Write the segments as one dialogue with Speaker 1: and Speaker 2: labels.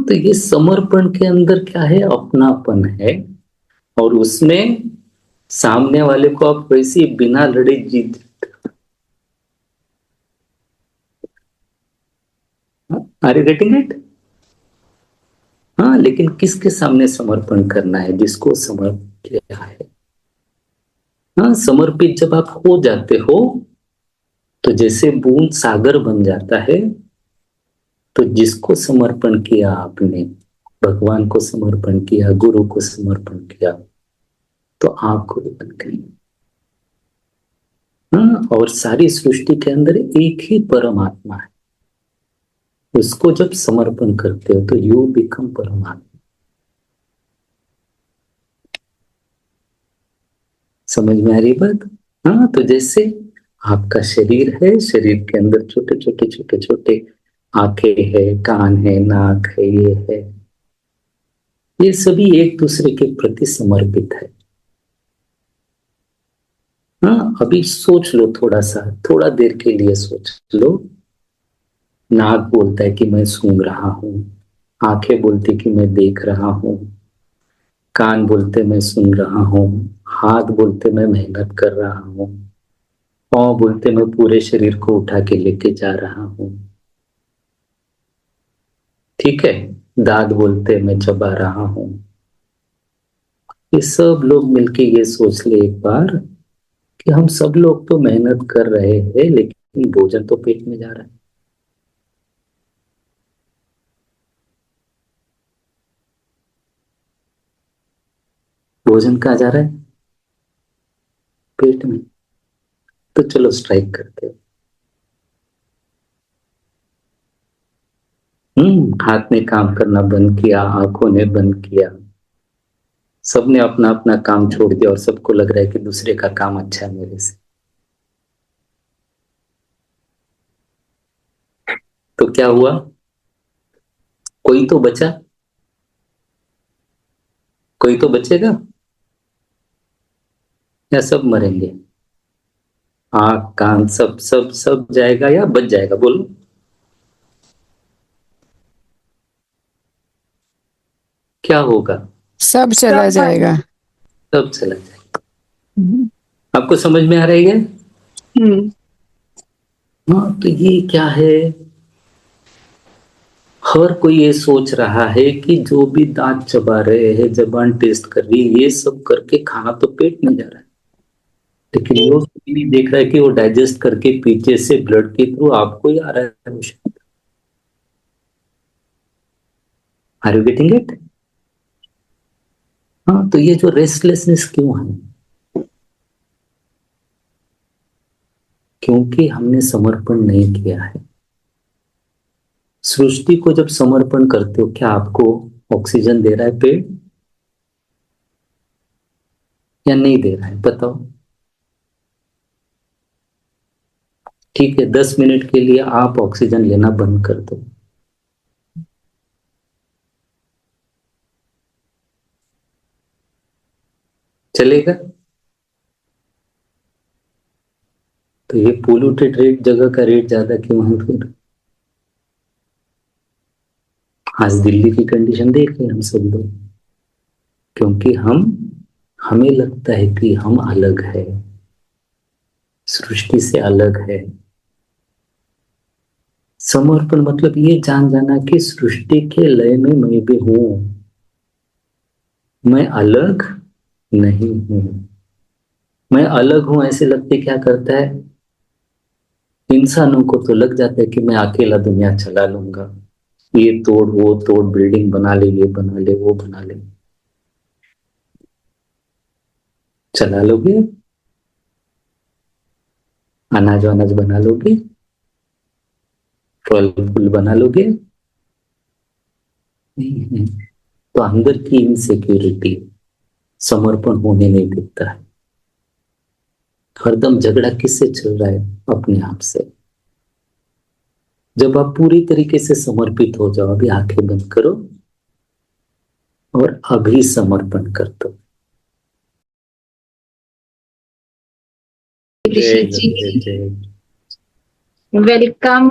Speaker 1: तो ये समर्पण के अंदर क्या है, अपनापन है। और उसमें सामने वाले को आप वैसे ही बिना लड़े जीत। Are you getting it? हाँ, लेकिन किसके सामने समर्पण करना है? जिसको समर्पित किया है। हाँ, समर्पित जब आप हो जाते हो तो जैसे बूंद सागर बन जाता है। तो जिसको समर्पण किया आपने, भगवान को समर्पण किया, गुरु को समर्पण किया, तो आप गुरु बन गए। हाँ, और सारी सृष्टि के अंदर एक ही परमात्मा है। उसको जब समर्पण करते हो तो यू बिकम परमात्मा। समझ में आ रही बात? हाँ, तो जैसे आपका शरीर है, शरीर के अंदर छोटे छोटे छोटे छोटे आंखें है, कान है, नाक है, ये है, ये सभी एक दूसरे के प्रति समर्पित है। हाँ, अभी सोच लो थोड़ा सा, थोड़ा देर के लिए सोच लो। नाक बोलता है कि मैं सूंघ रहा हूँ, आंखें बोलती कि मैं देख रहा हूँ, कान बोलते मैं सुन रहा हूँ, हाथ बोलते मैं मेहनत कर रहा हूँ, पाँव बोलते मैं पूरे शरीर को उठा के लेके जा रहा हूँ। ठीक है, दांत बोलते मैं चबा रहा हूँ। ये सब लोग मिलके ये सोच ले एक बार कि हम सब लोग तो मेहनत कर रहे हैं, लेकिन भोजन तो पेट में जा रहा है। भोजन कहाँ जा रहा है? पेट में। तो चलो स्ट्राइक करते हैं। हाथ ने काम करना बंद किया, आंखों ने बंद किया, सबने अपना अपना काम छोड़ दिया और सबको लग रहा है कि दूसरे का काम अच्छा है मेरे से। तो क्या हुआ? कोई तो बचा, कोई तो बचेगा, या सब मरेंगे? आंख कान सब सब सब जाएगा या बच जाएगा? बोलो। क्या होगा?
Speaker 2: सब चला जाएगा।
Speaker 1: सब चला जाएगा।
Speaker 2: हम्म।
Speaker 1: आपको समझ में आ रही है? हाँ, तो ये क्या है, हर कोई ये सोच रहा है कि जो भी दांत चबा रहे हैं, जबान टेस्ट कर रही है, ये सब करके खाना तो पेट में जा रहा है, लेकिन वो नहीं देख रहा है कि वो डाइजेस्ट करके पीछे से ब्लड के थ्रू आपको ही आ रहा है वो। Are you getting it? हाँ, तो ये जो रेस्टलेसनेस क्यों है? क्योंकि हमने समर्पण नहीं किया है। सृष्टि को जब समर्पण करते हो, क्या आपको ऑक्सीजन दे रहा है पेड़, या नहीं दे रहा है? बताओ। ठीक है, 10 मिनट के लिए आप ऑक्सीजन लेना बंद कर दो, चलेगा? तो ये पोल्यूटेड रेट जगह का रेट ज्यादा क्यों है फिर? आज दिल्ली की कंडीशन देख रहे हैं हम सब लोग, क्योंकि हमें लगता है कि हम अलग है, सृष्टि से अलग है। समर्पण मतलब ये जान जाना कि सृष्टि के लय में मैं भी हूं, मैं अलग नहीं हूं। मैं अलग हूं ऐसे लगते क्या करता है, इंसानों को तो लग जाता है कि मैं अकेला दुनिया चला लूंगा, ये तोड़ वो तोड़, बिल्डिंग बना ले, ये बना ले, वो बना ले। चला लोगे? अनाज वनाज बना लोगे? फल फूल बना लोगे? नहीं है। तो अंदर की इनसिक्योरिटी समर्पण होने नहीं देता है। हरदम झगड़ा किससे चल रहा है? अपने आप से। जब आप पूरी तरीके से समर्पित हो जाओ, अभी आंखें बंद करो और अभी समर्पण कर दो। जय
Speaker 3: ऋषि जी,
Speaker 1: जय जय।
Speaker 3: वेलकम।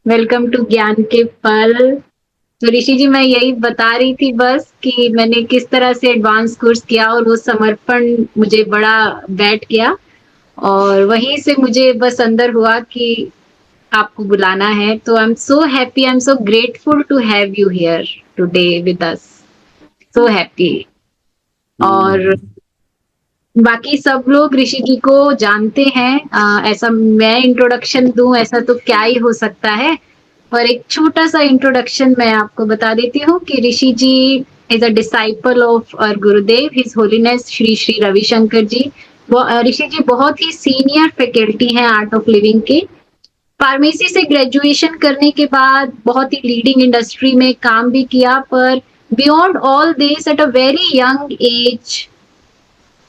Speaker 3: वेलकम टू ज्ञान के पल। तो ऋषि जी मैं यही बता रही थी बस कि मैंने किस तरह से एडवांस कोर्स किया और वो समर्पण मुझे बड़ा बैठ गया और वहीं से मुझे बस अंदर हुआ कि आपको बुलाना है। तो I am so happy, I am so grateful to have you here today with us, so happy. और बाकी सब लोग ऋषि जी को जानते हैं। ऐसा मैं इंट्रोडक्शन दूं ऐसा तो क्या ही हो सकता है, पर एक छोटा सा इंट्रोडक्शन मैं आपको बता देती हूँ कि Rishi ji is a disciple of our Gurudev his holiness Shri Shri Ravishankar ji. Rishi ji बहुत ही सीनियर फैकल्टी हैं आर्ट ऑफ लिविंग के। फार्मेसी से ग्रेजुएशन करने के बाद बहुत ही लीडिंग इंडस्ट्री में काम भी किया, पर beyond all this at a very young age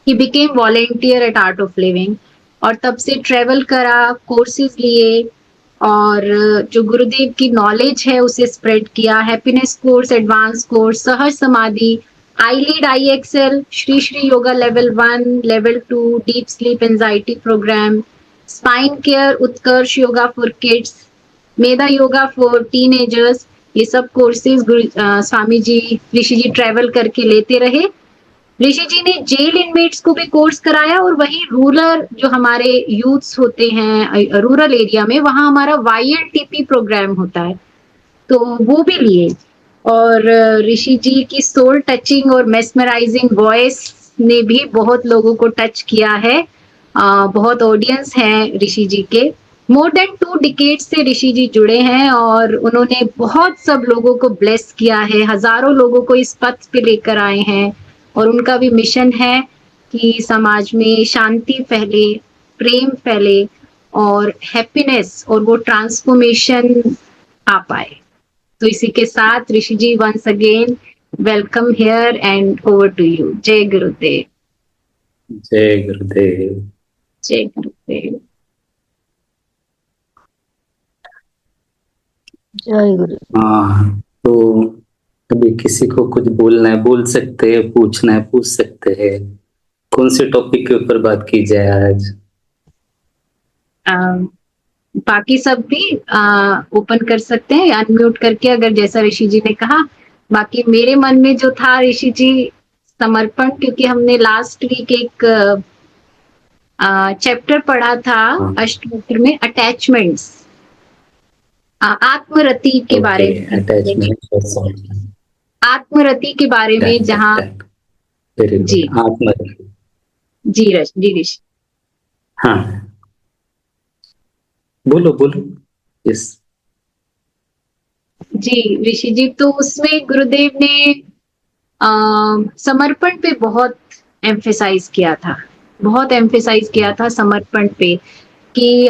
Speaker 3: ही became volunteer at Art of Living और तब से ट्रेवल करा, कोर्सेज लिए और जो गुरुदेव की नॉलेज है उसे स्प्रेड किया। Happiness course, advance course, Sahaj Samadhi, I lead I excel, Shri Shri yoga level 1, level 2, deep sleep anxiety programme, spine care, Utkarsh yoga for kids, Medha yoga for teenagers, ये सब कोर्सेज स्वामी जी ऋषि जी ट्रेवल करके लेते रहे। ऋषि जी ने जेल इनमेट्स को भी कोर्स कराया और वही रूरल जो हमारे यूथ्स होते हैं रूरल एरिया में, वहां हमारा YLTP प्रोग्राम होता है तो वो भी लिए। और ऋषि जी की सोल टचिंग और मेस्मराइजिंग वॉइस ने भी बहुत लोगों को टच किया है। बहुत ऑडियंस है ऋषि जी के। मोर देन 2 डिकेड से ऋषि जी जुड़े हैं और उन्होंने बहुत सब लोगों को ब्लेस किया है, हजारों लोगों को इस पथ पे लेकर आए हैं और उनका भी मिशन है कि समाज में शांति फैले, प्रेम फैले और हैप्पीनेस और वो ट्रांसफॉर्मेशन आ पाए। तो इसी के साथ Rishi ji once again welcome here and over to you. जय गुरुदेव।
Speaker 1: जय गुरुदेव।
Speaker 3: जय गुरुदेव।
Speaker 2: जय गुरु।
Speaker 1: हाँ, तो अभी किसी को कुछ बोलना है बोल सकते हैं, पूछना है पूछ सकते हैं। कौन से टॉपिक के ऊपर बात की जाए आज?
Speaker 3: बाकी सब भी ओपन कर सकते हैं अनम्यूट करके, अगर जैसा ऋषि जी ने कहा। बाकी मेरे मन में जो था ऋषि जी, समर्पण, क्योंकि हमने लास्ट वीक एक चैप्टर पढ़ा था अष्टवक्र में, अटैचमेंट्स, आत्मरति के बारे में,
Speaker 1: अटैचमेंट,
Speaker 3: आत्मरति के बारे में, जहाँ जी
Speaker 1: आत्मरति।
Speaker 3: जी ऋषि।
Speaker 1: हाँ, बोलो बोलो। यस
Speaker 3: जी ऋषि जी, तो उसमें गुरुदेव ने समर्पण पे बहुत एम्फेसाइज किया था, बहुत एम्फेसाइज किया था समर्पण पे कि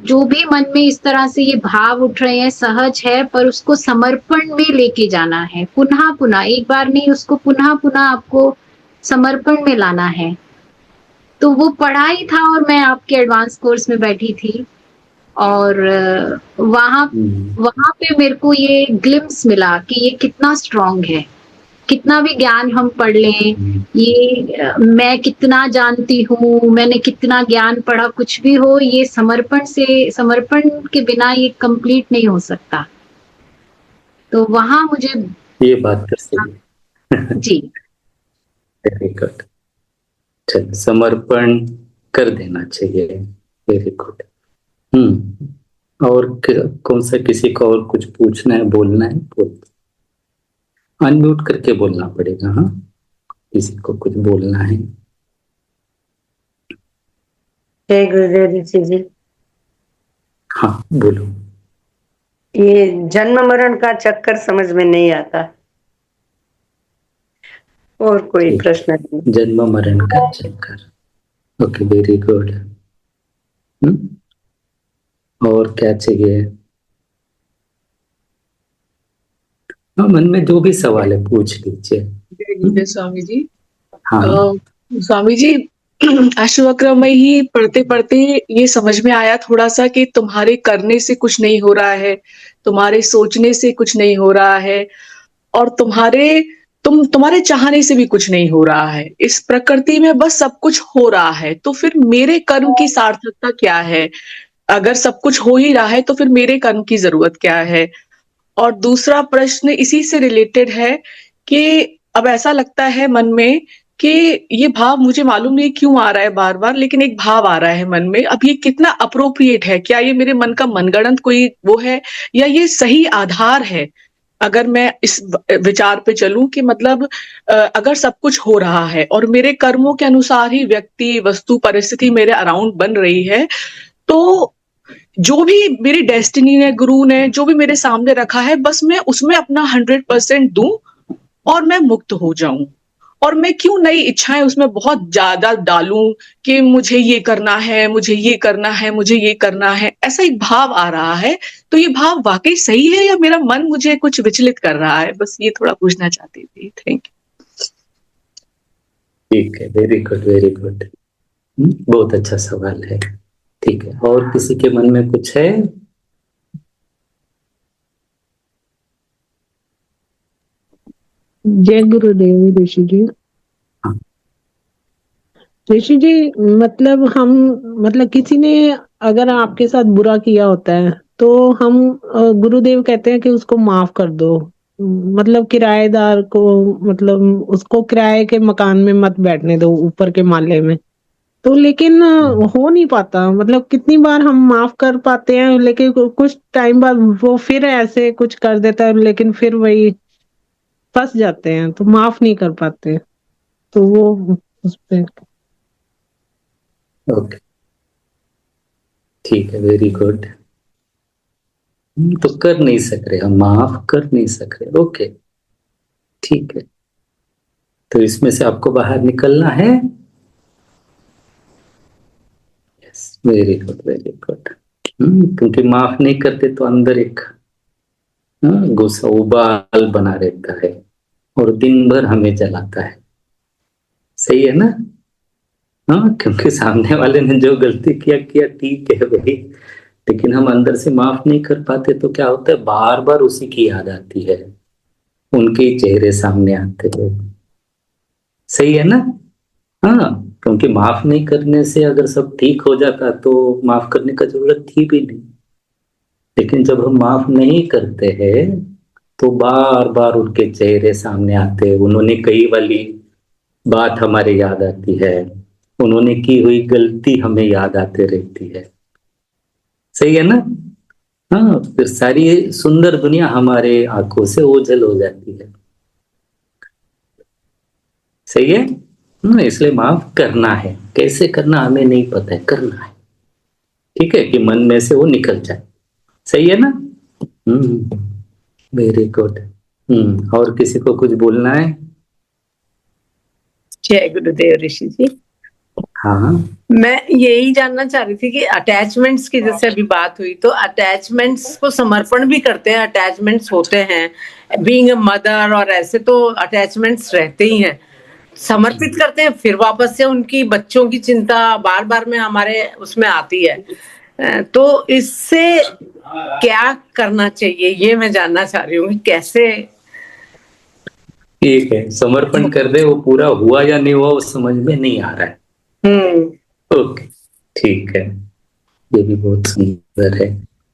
Speaker 3: जो भी मन में इस तरह से ये भाव उठ रहे हैं सहज है, पर उसको समर्पण में लेके जाना है, पुनः पुनः, एक बार नहीं, उसको पुनः पुनः आपको समर्पण में लाना है। तो वो पढ़ाई था और मैं आपके एडवांस कोर्स में बैठी थी और वहां पे मेरे को ये ग्लिम्स मिला कि ये कितना स्ट्रांग है। कितना भी ज्ञान हम पढ़ लें, ये मैं कितना जानती हूँ, मैंने कितना ज्ञान पढ़ा, कुछ भी हो, ये समर्पण के बिना ये कंप्लीट नहीं हो सकता। तो वहां मुझे
Speaker 1: ये बात कर सही।
Speaker 3: जी
Speaker 1: वेरी गुड। चल, समर्पण कर देना चाहिए। Very good. और कौन सा किसी को और कुछ पूछना है बोलना है बोल, अनम्यूट करके बोलना पड़ेगा। हाँ, किसी को कुछ बोलना है।
Speaker 4: जय गुरुदेव ऋषि जी।
Speaker 1: हाँ बोलो।
Speaker 4: ये जन्म मरण का चक्कर समझ में नहीं आता, और कोई प्रश्न नहीं।
Speaker 1: जन्म मरण का चक्कर, ओके, वेरी गुड। और क्या चाहिए? हाँ, मन में जो भी सवाल है पूछ लीजिए।
Speaker 5: स्वामी जी।
Speaker 1: हाँ
Speaker 5: स्वामी जी, अष्टवक्र में ही पढ़ते पढ़ते ये समझ में आया थोड़ा सा कि तुम्हारे करने से कुछ नहीं हो रहा है, तुम्हारे सोचने से कुछ नहीं हो रहा है, और तुम्हारे चाहने से भी कुछ नहीं हो रहा है। इस प्रकृति में बस सब कुछ हो रहा है, तो फिर मेरे कर्म की सार्थकता क्या है? अगर सब कुछ हो ही रहा है तो फिर मेरे कर्म की जरूरत क्या है? और दूसरा प्रश्न इसी से रिलेटेड है कि अब ऐसा लगता है मन में कि ये भाव मुझे मालूम नहीं क्यों आ रहा है बार-बार, लेकिन एक भाव आ रहा है मन में। अब ये कितना एप्रोप्रिएट है? क्या ये मेरे मन का मनगढ़ंत कोई वो है या ये सही आधार है? अगर मैं इस विचार पे चलूं कि मतलब अगर सब कुछ हो रहा है और मेरे कर्मों के अनुसार ही व्यक्ति, वस्तु, परिस्थिति मेरे अराउंड बन रही है, तो जो भी मेरी डेस्टिनी ने, गुरु ने जो भी मेरे सामने रखा है, बस मैं उसमें अपना 100% दूं और मैं मुक्त हो जाऊं। और मैं क्यों नई इच्छाएं उसमें बहुत ज्यादा डालूं कि मुझे ये करना है, मुझे ये करना है, मुझे ये करना है, ऐसा एक भाव आ रहा है। तो ये भाव वाकई सही है या मेरा मन मुझे कुछ विचलित कर रहा है? बस ये थोड़ा पूछना चाहती थी। Thank you.
Speaker 1: ठीक है, वेरी गुड, वेरी गुड। बहुत अच्छा सवाल है। ठीक है, और किसी के मन में कुछ है?
Speaker 6: जय गुरुदेव ऋषि जी।
Speaker 1: हाँ।
Speaker 6: ऋषि जी, मतलब किसी ने अगर आपके साथ बुरा किया होता है तो हम गुरुदेव कहते हैं कि उसको माफ कर दो। मतलब किराएदार को, मतलब उसको किराए के मकान में मत बैठने दो, ऊपर के माले में। तो लेकिन हो नहीं पाता। मतलब कितनी बार हम माफ कर पाते हैं, लेकिन कुछ टाइम बाद वो फिर ऐसे कुछ कर देता है, लेकिन फिर वही फंस जाते हैं, तो माफ नहीं कर पाते। तो वो उस पे
Speaker 1: ओके, ठीक है, वेरी गुड। तो कर नहीं सक रहे, हम माफ कर नहीं सक रहे। ओके, ठीक है। तो इसमें से आपको बाहर निकलना है। Yes, very good, very good. क्योंकि माफ नहीं करते तो अंदर एक गुस्सा, उबाल बना रहता है और दिन भर हमें जलाता है। सही है ना? हाँ, क्योंकि सामने वाले ने जो गलती किया किया, ठीक है भाई, लेकिन हम अंदर से माफ नहीं कर पाते तो क्या होता है, बार बार उसी की याद आती है, उनके ही चेहरे सामने आते हैं। सही है ना? हाँ, क्योंकि माफ नहीं करने से अगर सब ठीक हो जाता तो माफ करने का जरूरत थी भी नहीं। लेकिन जब हम माफ नहीं करते हैं तो बार बार उनके चेहरे सामने आते हैं, उन्होंने कही वाली बात हमारे याद आती है, उन्होंने की हुई गलती हमें याद आते रहती है। सही है ना? हाँ, फिर सारी सुंदर दुनिया हमारे आंखों से ओझल हो जाती है। सही है? इसलिए माफ करना है। कैसे करना हमें नहीं पता है, करना है। ठीक है, कि मन में से वो निकल जाए। सही है ना? Very good. और किसी को कुछ बोलना है?
Speaker 7: जय गुरुदेव ऋषि जी।
Speaker 1: हाँ,
Speaker 7: मैं यही जानना चाह रही थी कि अटैचमेंट्स की जैसे अभी बात हुई, तो अटैचमेंट्स को समर्पण भी करते हैं, अटैचमेंट्स होते हैं बीइंग अ मदर, और ऐसे तो अटैचमेंट्स रहते ही हैं, समर्पित करते हैं, फिर वापस से उनकी बच्चों की चिंता बार बार में हमारे उसमें आती है। तो इससे क्या करना चाहिए, ये मैं जानना चाह रही हूँ, कैसे।
Speaker 1: ठीक है, समर्पण कर दे, वो पूरा हुआ या नहीं हुआ वो समझ में नहीं आ रहा है। ओके, ठीक है, ये भी बहुत सुंदर है।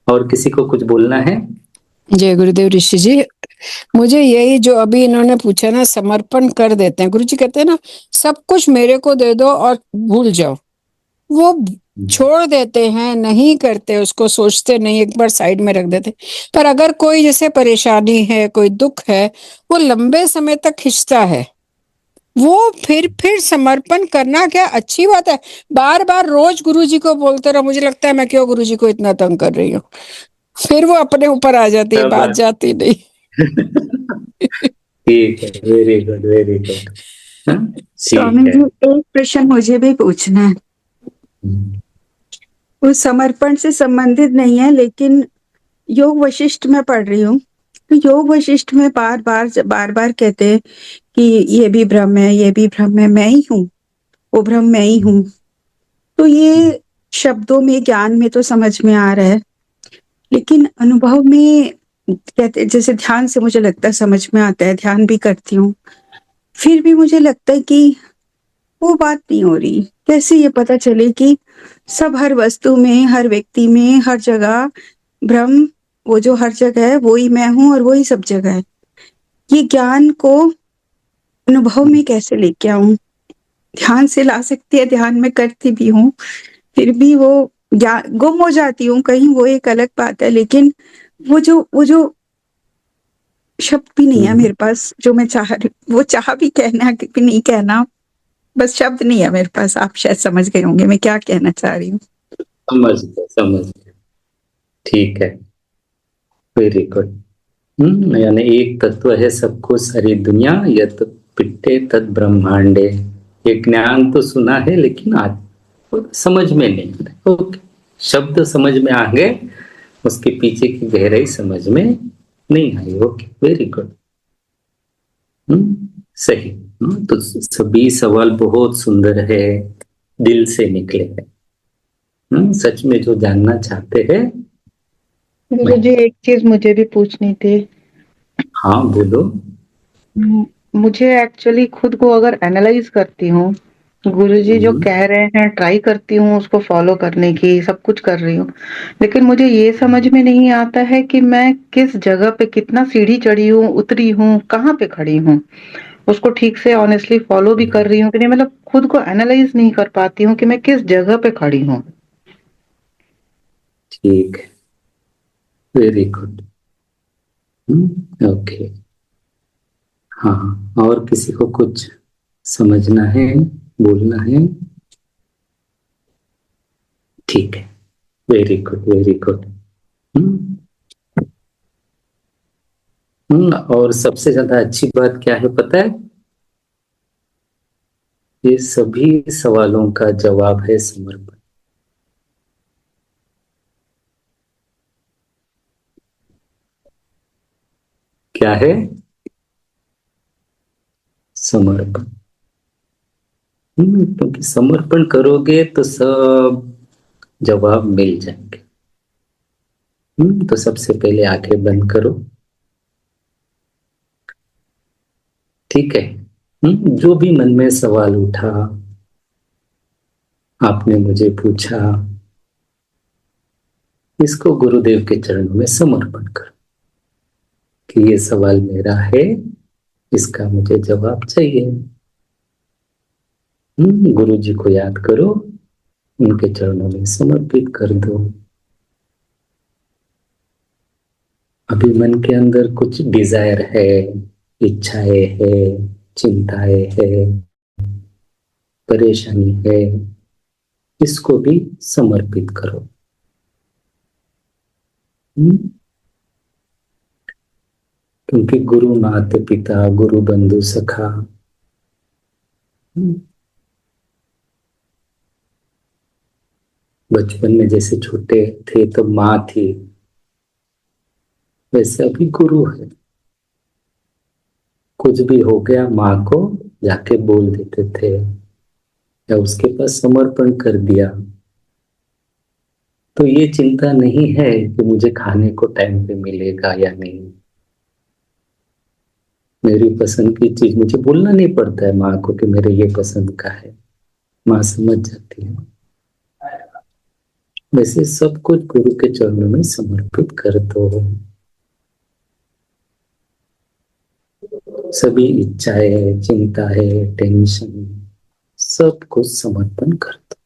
Speaker 1: और किसी को कुछ बोलना है?
Speaker 2: जय गुरुदेव ऋषि जी। मुझे यही जो अभी इन्होंने पूछा ना, समर्पण कर देते हैं, गुरु जी कहते हैं ना, सब कुछ मेरे को दे दो और भूल जाओ। वो छोड़ देते हैं, नहीं करते उसको, सोचते नहीं, एक बार साइड में रख देते। पर अगर कोई जैसे परेशानी है, कोई दुख है, वो लंबे समय तक खिंचता है, वो फिर समर्पण करना क्या अच्छी बात है। बार बार रोज गुरुजी को बोलते रहो, मुझे लगता है मैं क्यों गुरुजी को इतना तंग कर रही हूँ, फिर वो अपने ऊपर आ जाती है, बात जाती नहीं।
Speaker 1: ठीक है, very good, very good.
Speaker 8: Swami ji, एक प्रश्न मुझे भी पूछना है। वो समर्पण से संबंधित नहीं है, लेकिन योग वशिष्ठ में पढ़ रही हूँ, तो योग वशिष्ठ में बार बार कहते हैं कि ये भी ब्रह्म है, ये भी ब्रह्म है, मैं ही हूँ, वो ब्रह्म मैं ही हूँ। तो ये शब्दों में, ज्ञान में तो समझ में आ रहा है, लेकिन अनुभव में कहते, जैसे ध्यान से मुझे लगता है समझ में आता है, ध्यान भी करती हूँ, फिर भी मुझे लगता है कि वो बात नहीं हो रही। कैसे ये पता चले कि सब, हर वस्तु में, हर व्यक्ति में, हर जगह ब्रह्म वो जो हर जगह है वही मैं हूँ और वही सब जगह है। ये ज्ञान को अनुभव में कैसे लेके आऊं? ध्यान से ला सकती है, ध्यान में करती भी हूँ, फिर भी वो गुम हो जाती हूँ कहीं, वो एक अलग बात है। लेकिन वो जो शब्द भी नहीं है मेरे पास जो मैं चाह रही वो चाह भी कहना कि भी नहीं कहना, बस शब्द नहीं है मेरे पास। आप शायद समझ गए होंगे मैं क्या कहना चाह रही हूँ।
Speaker 1: समझ गए। ठीक है, वेरी गुड। यानी एक तत्व है सब कुछ, सारी दुनिया, यत पिट्टे तद ब्रह्मांडे। ये ज्ञान तो सुना है लेकिन आज समझ में नहीं आ रहा। ओके, शब्द समझ में आ गए, उसके पीछे की गहराई समझ में नहीं आई। Okay, very good. सही। तो सभी सवाल बहुत सुंदर है, दिल से निकले हैं। सच में जो जानना चाहते हैं।
Speaker 9: गुरु जी एक चीज मुझे भी पूछनी थी।
Speaker 1: हाँ बोलो।
Speaker 9: मुझे एक्चुअली खुद को अगर एनालाइज करती हूँ, गुरुजी जो कह रहे हैं ट्राई करती हूँ उसको फॉलो करने की, सब कुछ कर रही हूँ, लेकिन मुझे ये समझ में नहीं आता है कि मैं किस जगह पे कितना सीढ़ी चढ़ी हूँ, उतरी हूँ, कहाँ पे खड़ी हूँ। उसको ठीक से ऑनेस्टली फॉलो भी कर रही हूँ कि नहीं, मतलब खुद को एनालाइज नहीं कर पाती हूँ कि मैं किस जगह पे खड़ी हूँ।
Speaker 1: ठीक है, वेरी गुड। ओके। हाँ, और किसी को कुछ समझना है, बोलना है? ठीक है, वेरी गुड, वेरी गुड। और सबसे ज्यादा अच्छी बात क्या है पता है? ये सभी सवालों का जवाब है समर्पण। क्या है? समर्पण। क्योंकि समर्पण करोगे तो सब जवाब मिल जाएंगे। तो सबसे पहले आंखें बंद करो। ठीक है। जो भी मन में सवाल उठा, आपने मुझे पूछा, इसको गुरुदेव के चरणों में समर्पण करो कि ये सवाल मेरा है, इसका मुझे जवाब चाहिए। गुरु जी को याद करो, उनके चरणों में समर्पित कर दो। अभी मन के अंदर कुछ डिजायर है, इच्छाएं है, चिंताएं है, परेशानी है, इसको भी समर्पित करो। क्योंकि गुरु माता पिता, गुरु बंधु सखा, बचपन में जैसे छोटे थे तो माँ थी, वैसे अभी गुरु है। कुछ भी हो गया माँ को जाके बोल देते थे या उसके पास समर्पण कर दिया। तो ये चिंता नहीं है कि मुझे खाने को टाइम पे मिलेगा या नहीं। मेरी पसंद की चीज मुझे बोलना नहीं पड़ता है माँ को कि मेरे ये पसंद का है, माँ समझ जाती है। वैसे सब कुछ गुरु के चरणों में समर्पित कर दो। सभी इच्छाएं, चिंताएं, टेंशन, सब कुछ समर्पण कर दो।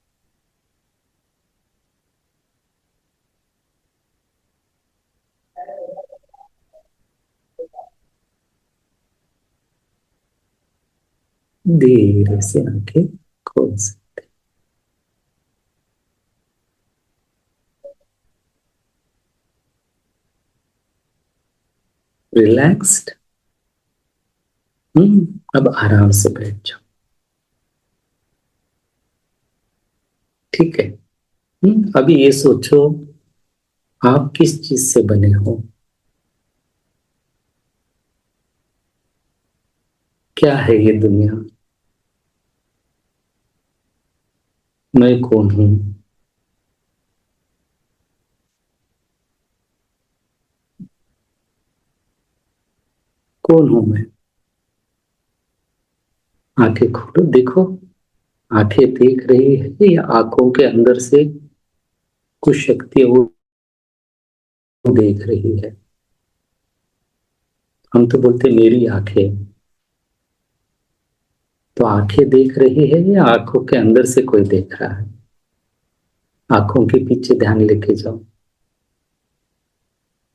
Speaker 1: धीरे से आंखें खोल सकते। रिलैक्स्ड। अब आराम से बैठ जाओ। ठीक है। अभी ये सोचो आप किस चीज से बने हो, क्या है ये दुनिया, मैं कौन हूं? कौन हूं मैं? आंखें खोलो, देखो। आंखें देख रही है या आंखों के अंदर से कुछ शक्ति वो देख रही है? हम तो बोलते मेरी आंखें, तो आंखें देख रही है या आंखों के अंदर से कोई देख रहा है? आंखों के पीछे ध्यान लेके जाओ,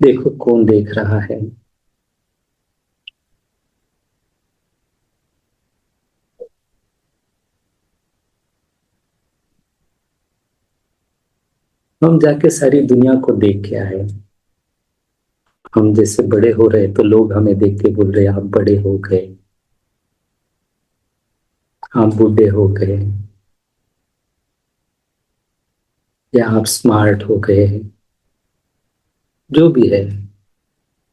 Speaker 1: देखो कौन देख रहा है। हम जाके सारी दुनिया को देख के आए। हम जैसे बड़े हो रहे तो लोग हमें देख के बोल रहे आप बड़े हो गए, आप बूढ़े हो गए, या आप स्मार्ट हो गए, जो भी है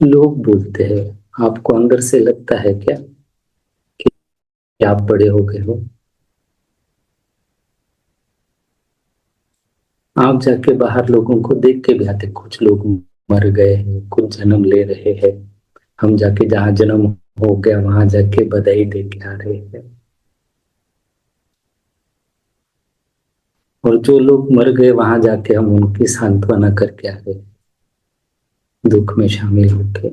Speaker 1: लोग बोलते हैं। आपको अंदर से लगता है क्या कि आप बड़े हो गए हो? आप जाके बाहर लोगों को देख के भी आते, कुछ लोग मर गए हैं, कुछ जन्म ले रहे हैं। हम जाके जहां जन्म हो गया वहां जाके बधाई दे के आ रहे हैं। और जो लोग मर गए वहां जाके हम उनकी सांत्वना करके आ रहे हैं, दुख में शामिल होके।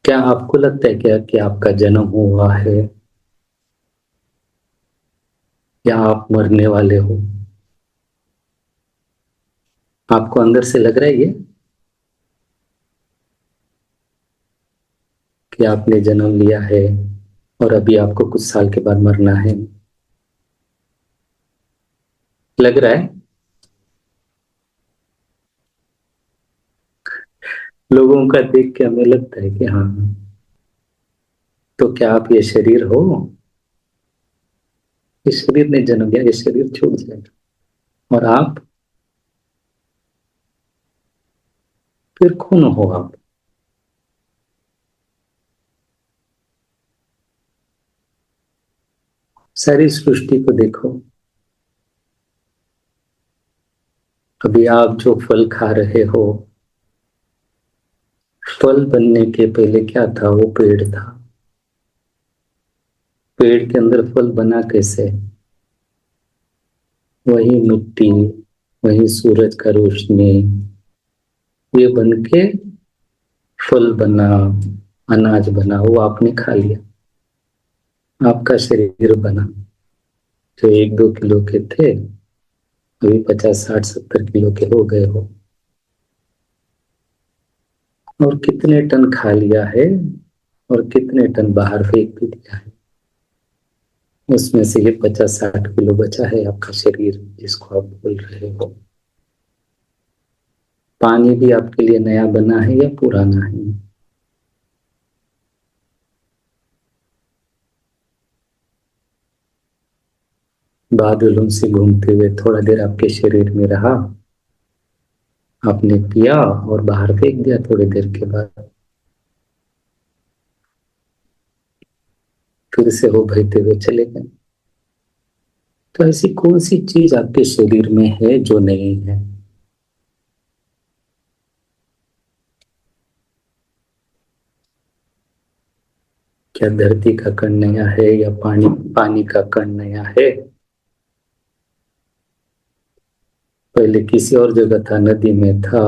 Speaker 1: क्या आपको लगता है क्या कि आपका जन्म हुआ है या आप मरने वाले हो? आपको अंदर से लग रहा है ये कि आपने जन्म लिया है और अभी आपको कुछ साल के बाद मरना है? लग रहा है? लोगों का देख के हमें लगता है कि हाँ, तो क्या आप ये शरीर हो? इस शरीर ने जन्म लिया, ये शरीर छूट जाएगा और आप फिर कौन हो? आप सारी सृष्टि को देखो, अभी आप जो फल खा रहे हो, फल बनने के पहले क्या था? वो पेड़ था। पेड़ के अंदर फल बना कैसे? वही मिट्टी, वही सूरज का रोशनी, ये बन के फल बना, अनाज बना, वो आपने खा लिया, आपका शरीर बना। जो 1-2 किलो के थे अभी 50-60-70 किलो के हो गए हो। और कितने टन खा लिया है और कितने टन बाहर फेंक भी दिया है। उसमें से ये 50-60 किलो बचा है आपका शरीर, जिसको आप बोल रहे हो। पानी भी आपके लिए नया बना है या पुराना है? बादलों से घूमते हुए थोड़ा देर आपके शरीर में रहा, आपने पिया और बाहर फेंक दिया थोड़ी देर के बाद, फिर से वो बहते हुए चले गए। तो ऐसी कौन सी चीज आपके शरीर में है जो नहीं है? क्या धरती का कण नया है या पानी पानी का कण नया है? पहले किसी और जगह था, नदी में था,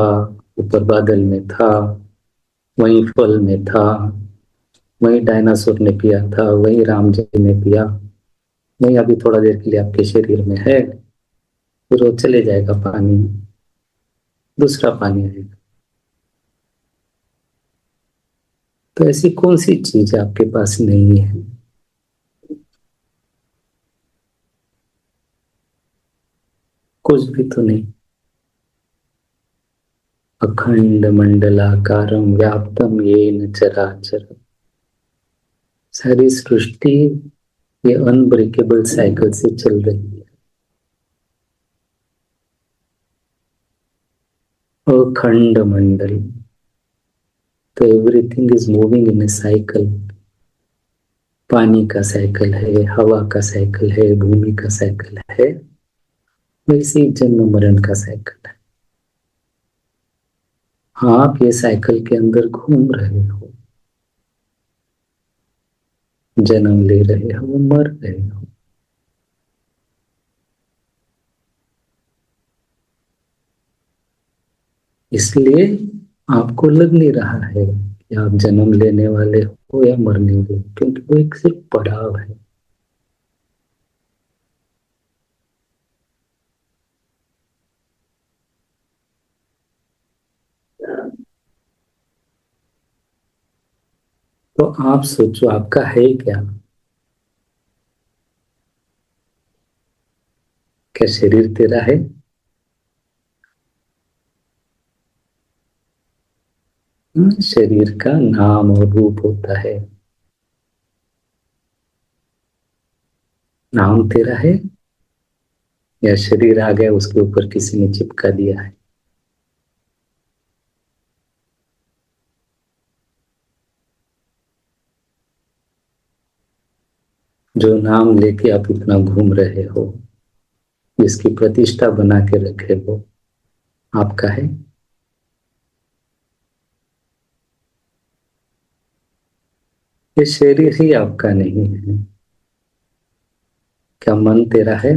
Speaker 1: ऊपर बादल में था, वहीं फल में था, वहीं डायनासोर ने पिया था, वहीं राम जी ने पिया, वहीं अभी थोड़ा देर के लिए आपके शरीर में है, फिर वो चले जाएगा पानी में, दूसरा पानी आएगा। तो ऐसी कौन सी चीज आपके पास नहीं है? कुछ भी तो नहीं। अखंड मंडलाकारं व्याप्तम येन चराचरम। सारी सृष्टि ये अनब्रेकेबल साइकिल से चल रही है। अखंड मंडल, तो everything is moving in A cycle. पानी का साइकिल है, हवा का साइकिल है, भूमि का साइकिल है, वैसे ही जन्म मरण का साइकिल है। हाँ, आप ये साइकिल के अंदर घूम रहे हो, जन्म ले रहे हो, मर रहे हो। इसलिए आपको लग नहीं रहा है कि आप जन्म लेने वाले हो या मरने वाले हो, क्योंकि वो एक सिर्फ पड़ाव है। तो आप सोचो आपका है क्या? क्या शरीर तेरा है? शरीर का नाम और रूप होता है। नाम तेरा है या शरीर आ गया उसके ऊपर किसी ने चिपका दिया है? जो नाम लेके आप इतना घूम रहे हो, जिसकी प्रतिष्ठा बना के रखे हो, आपका है? ये शरीर ही आपका नहीं है। क्या मन तेरा है?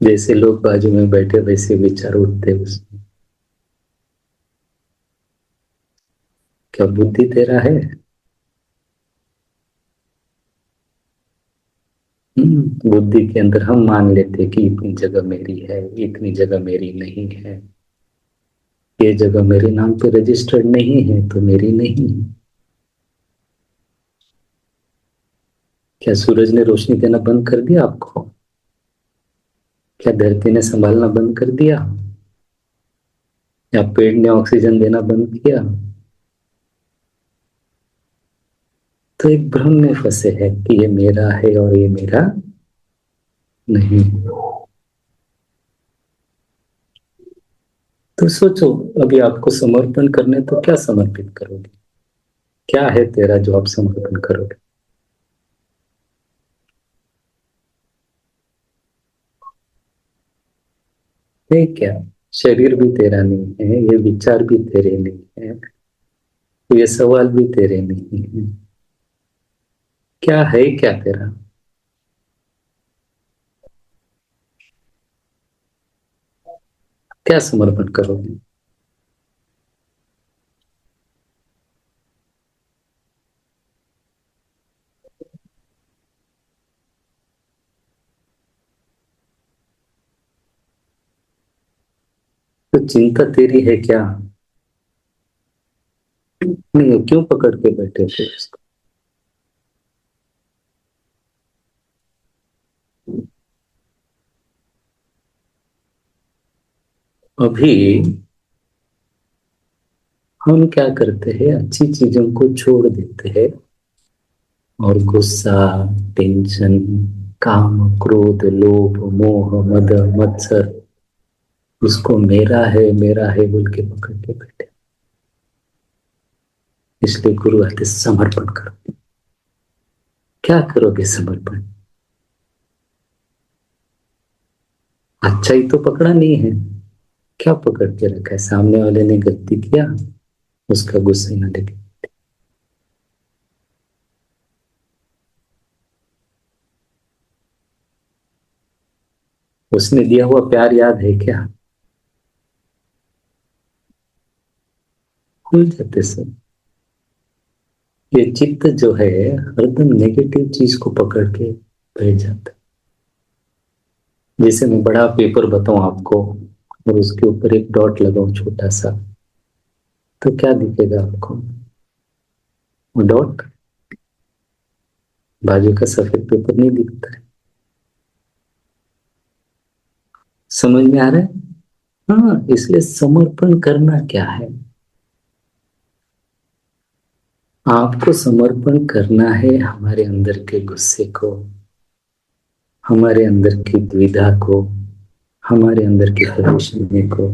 Speaker 1: जैसे लोग बाजू में बैठे वैसे विचार उठते उसमें। क्या बुद्धि तेरा है? बुद्धि के अंदर हम मान लेते कि इतनी जगह मेरी है, इतनी जगह मेरी नहीं है, ये जगह मेरे नाम पे रजिस्टर्ड नहीं है तो मेरी नहीं है। क्या सूरज ने रोशनी देना बंद कर दिया आपको? क्या धरती ने संभालना बंद कर दिया? या पेड़ ने ऑक्सीजन देना बंद किया? तो एक भ्रम में फंसे हैं कि ये मेरा है और ये मेरा नहीं। तो सोचो, अभी आपको समर्पण करने तो क्या समर्पित करोगे? क्या है तेरा जो आप समर्पण करोगे? है क्या? शरीर भी तेरा नहीं है, ये विचार भी तेरे नहीं है, ये सवाल भी तेरे नहीं है। क्या है क्या तेरा? क्या समर्पण करोगे? तो चिंता तेरी है क्या? नहीं, क्यों पकड़ के बैठे थे उसको? अभी हम क्या करते हैं, अच्छी चीजों को छोड़ देते हैं और गुस्सा, टेंशन, काम, क्रोध, लोभ, मोह, मद, मत्सर, उसको मेरा है बोल के पकड़ के बैठे। इसलिए गुरु आते समर्पण करो। क्या करोगे समर्पण? अच्छा ही तो पकड़ा नहीं है, क्या पकड़ के रखा है? सामने वाले ने गलती किया, उसका गुस्सा ना लगे। उसने दिया हुआ प्यार याद है क्या? भूल जाते सब। ये चित्त जो है हरदम नेगेटिव चीज को पकड़ के बैठ जाता है। जैसे मैं बड़ा पेपर बताऊं आपको और उसके ऊपर एक डॉट लगाऊं छोटा सा, तो क्या दिखेगा आपको? वो डॉट, बाजू का सफेद पेपर नहीं दिखता है। समझ में आ रहा है? हाँ, इसलिए समर्पण करना क्या है? आपको समर्पण करना है हमारे अंदर के गुस्से को, हमारे अंदर की द्विधा को, हमारे अंदर की परेशानी को,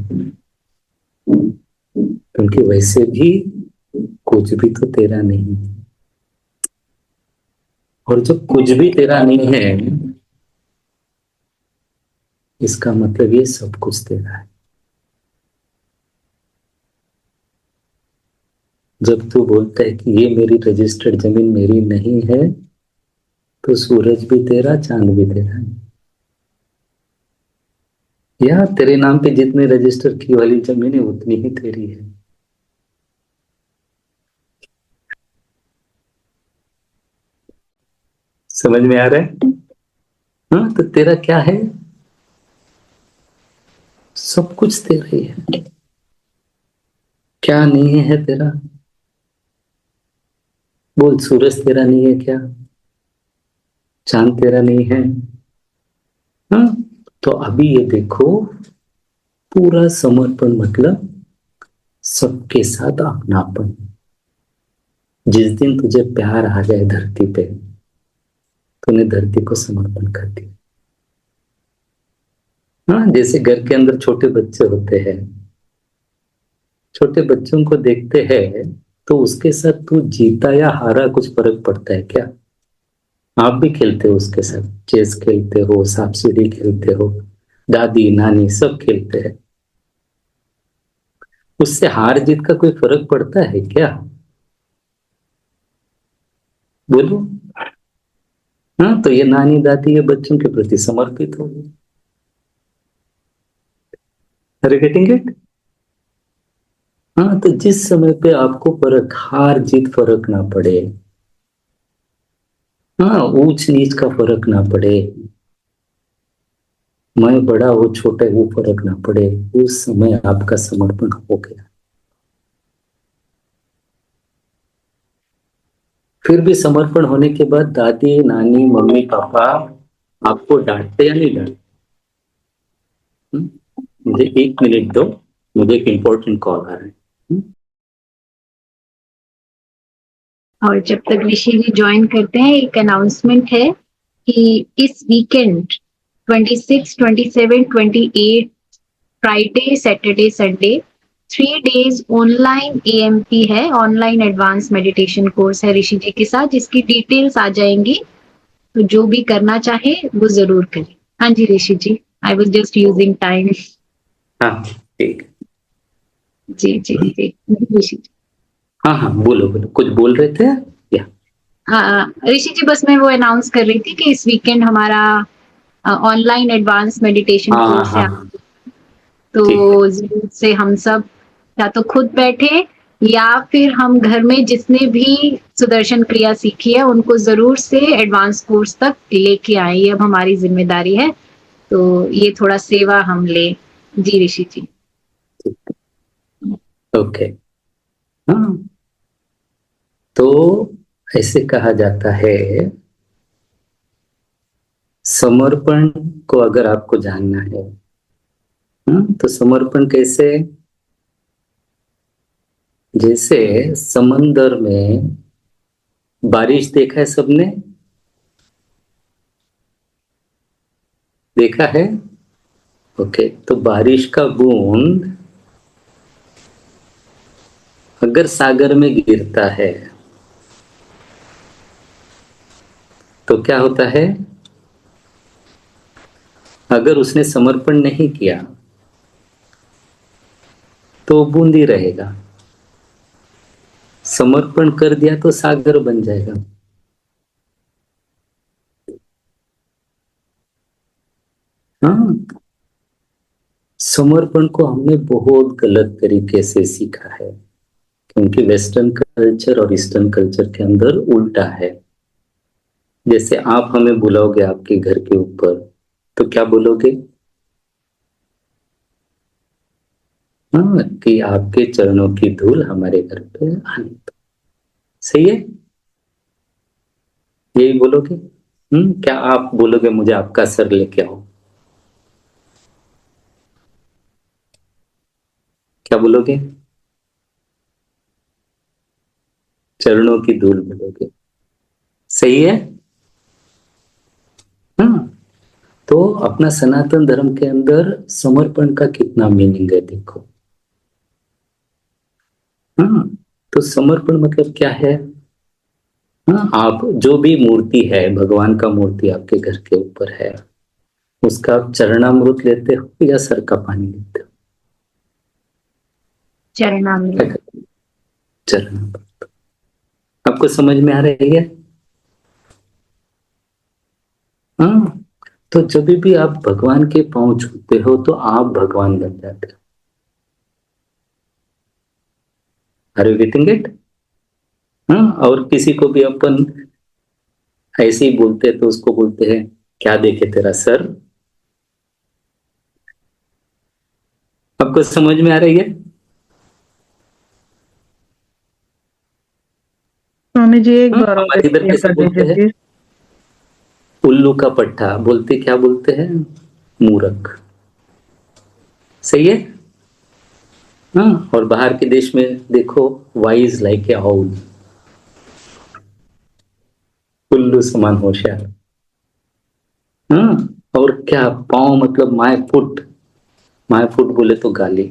Speaker 1: क्योंकि वैसे भी कुछ भी तो तेरा नहीं है। और जब कुछ भी तेरा नहीं है, इसका मतलब ये सब कुछ तेरा है। जब तू बोलता है कि ये मेरी रजिस्टर्ड जमीन मेरी नहीं है, तो सूरज भी तेरा, चांद भी तेरा है। या तेरे नाम पे जितने रजिस्टर की वाली जमीन है उतनी ही तेरी है। समझ में आ रहा है? हाँ, तो तेरा क्या है? सब कुछ तेरा ही है। क्या नहीं है तेरा? बोल, सूरज तेरा नहीं है क्या? चांद तेरा नहीं है? हाँ, तो अभी ये देखो, पूरा समर्पण मतलब सबके साथ अपनापन। जिस दिन तुझे प्यार आ जाए धरती पे, तूने धरती को समर्पण कर दिया। हाँ, जैसे घर के अंदर छोटे बच्चे होते हैं, छोटे बच्चों को देखते हैं तो उसके साथ तू जीता या हारा कुछ फर्क पड़ता है क्या? आप भी खेलते हो उसके साथ, चेस खेलते हो, सांप सीढ़ी खेलते हो, दादी नानी सब खेलते हैं। उससे हार जीत का कोई फर्क पड़ता है क्या? बोलो। हाँ, तो ये नानी दादी ये बच्चों के प्रति समर्पित होगी। Are you getting it? हाँ, तो जिस समय पे आपको फर्क, हार जीत फर्क ना पड़े, हाँ, ऊंच नीच का फर्क ना पड़े, मैं बड़ा हो छोटा वो फर्क ना पड़े, उस समय आपका समर्पण हो गया। फिर भी समर्पण होने के बाद दादी नानी मम्मी पापा आपको डांटते या नहीं डांटते? हम्म? मुझे 1 मिनट दो, मुझे एक इंपॉर्टेंट कॉल आ रहा है।
Speaker 3: और जब तक ऋषि जी ज्वाइन करते हैं, एक अनाउंसमेंट है कि इस weekend 26, 27, 28 Friday Saturday Sunday 3 days online AMP है, ऑनलाइन एडवांस मेडिटेशन कोर्स है ऋषि जी के साथ, जिसकी डिटेल्स आ जाएंगी। तो जो भी करना चाहे वो जरूर करे। हाँ जी Rishi ji, I was just using time.
Speaker 1: हाँ, ठीक।
Speaker 3: जी जी जी ऋषि जी।
Speaker 1: हाँ हाँ, बोलो बोलो, कुछ बोल रहे थे या?
Speaker 3: हाँ ऋषि जी, बस मैं वो अनाउंस कर रही थी कि इस वीकेंड हमारा ऑनलाइन एडवांस मेडिटेशन
Speaker 1: हाँ हाँ
Speaker 3: कोर्स है।
Speaker 1: हाँ, ठीक।
Speaker 3: तो जरूर से हम सब या तो खुद बैठे या फिर हम घर में जिसने भी सुदर्शन क्रिया सीखी है उनको जरूर से एडवांस कोर्स तक लेके आए। ये अब हमारी जिम्मेदारी है, तो ये थोड़ा सेवा हम ले। जी ऋषि जी।
Speaker 1: ओके। हाँ, तो ऐसे कहा जाता है, समर्पण को अगर आपको जानना है, तो समर्पण कैसे? जैसे समंदर में बारिश देखा है सबने? देखा है? ओके, तो बारिश का बूंद अगर सागर में गिरता है तो क्या होता है? अगर उसने समर्पण नहीं किया तो बूंद ही रहेगा, समर्पण कर दिया तो सागर बन जाएगा। हाँ, समर्पण को हमने बहुत गलत तरीके से सीखा है, क्योंकि वेस्टर्न कल्चर और ईस्टर्न कल्चर के अंदर उल्टा है। जैसे आप हमें बुलाओगे आपके घर के ऊपर, तो क्या बोलोगे? हाँ, कि आपके चरणों की धूल हमारे घर पे आने दो। सही है? यही बोलोगे? क्या आप बोलोगे मुझे आपका सर लेके आओ? क्या बोलोगे? चरणों की धूल बोलोगे। सही है? हाँ, तो अपना सनातन धर्म के अंदर समर्पण का कितना मीनिंग है देखो। हाँ, तो समर्पण मतलब क्या है? हाँ, आप जो भी मूर्ति है, भगवान का मूर्ति आपके घर के ऊपर है, उसका आप चरणामृत लेते हो या सर का पानी लेते हो?
Speaker 3: चरणामृत।
Speaker 1: चरणामृत। आपको समझ में आ रहा है क्या? हाँ, तो जब भी आप भगवान के पांव छूते हो तो आप भगवान बन जाते हो। Are you getting it? हाँ, और किसी को भी अपन ऐसे ही बोलते हैं तो उसको बोलते हैं क्या देखे तेरा सर। आपको समझ में आ रही है?
Speaker 9: स्वामी जी एक
Speaker 1: हाँ,
Speaker 9: बार और
Speaker 1: हमारे इधर
Speaker 9: एक्सप्लेन
Speaker 1: कैसे
Speaker 9: कर
Speaker 1: बोलते
Speaker 9: दीजिए
Speaker 1: हैं?
Speaker 9: प्लीज।
Speaker 1: उल्लू का पट्टा बोलते, क्या बोलते हैं? मूर्ख। सही है। हाँ, और बाहर के देश में देखो, वाइज लाइक ए आउल, उल्लू समान होशियार। हाँ, और क्या पाँव मतलब माय फुट, माय फुट बोले तो गाली।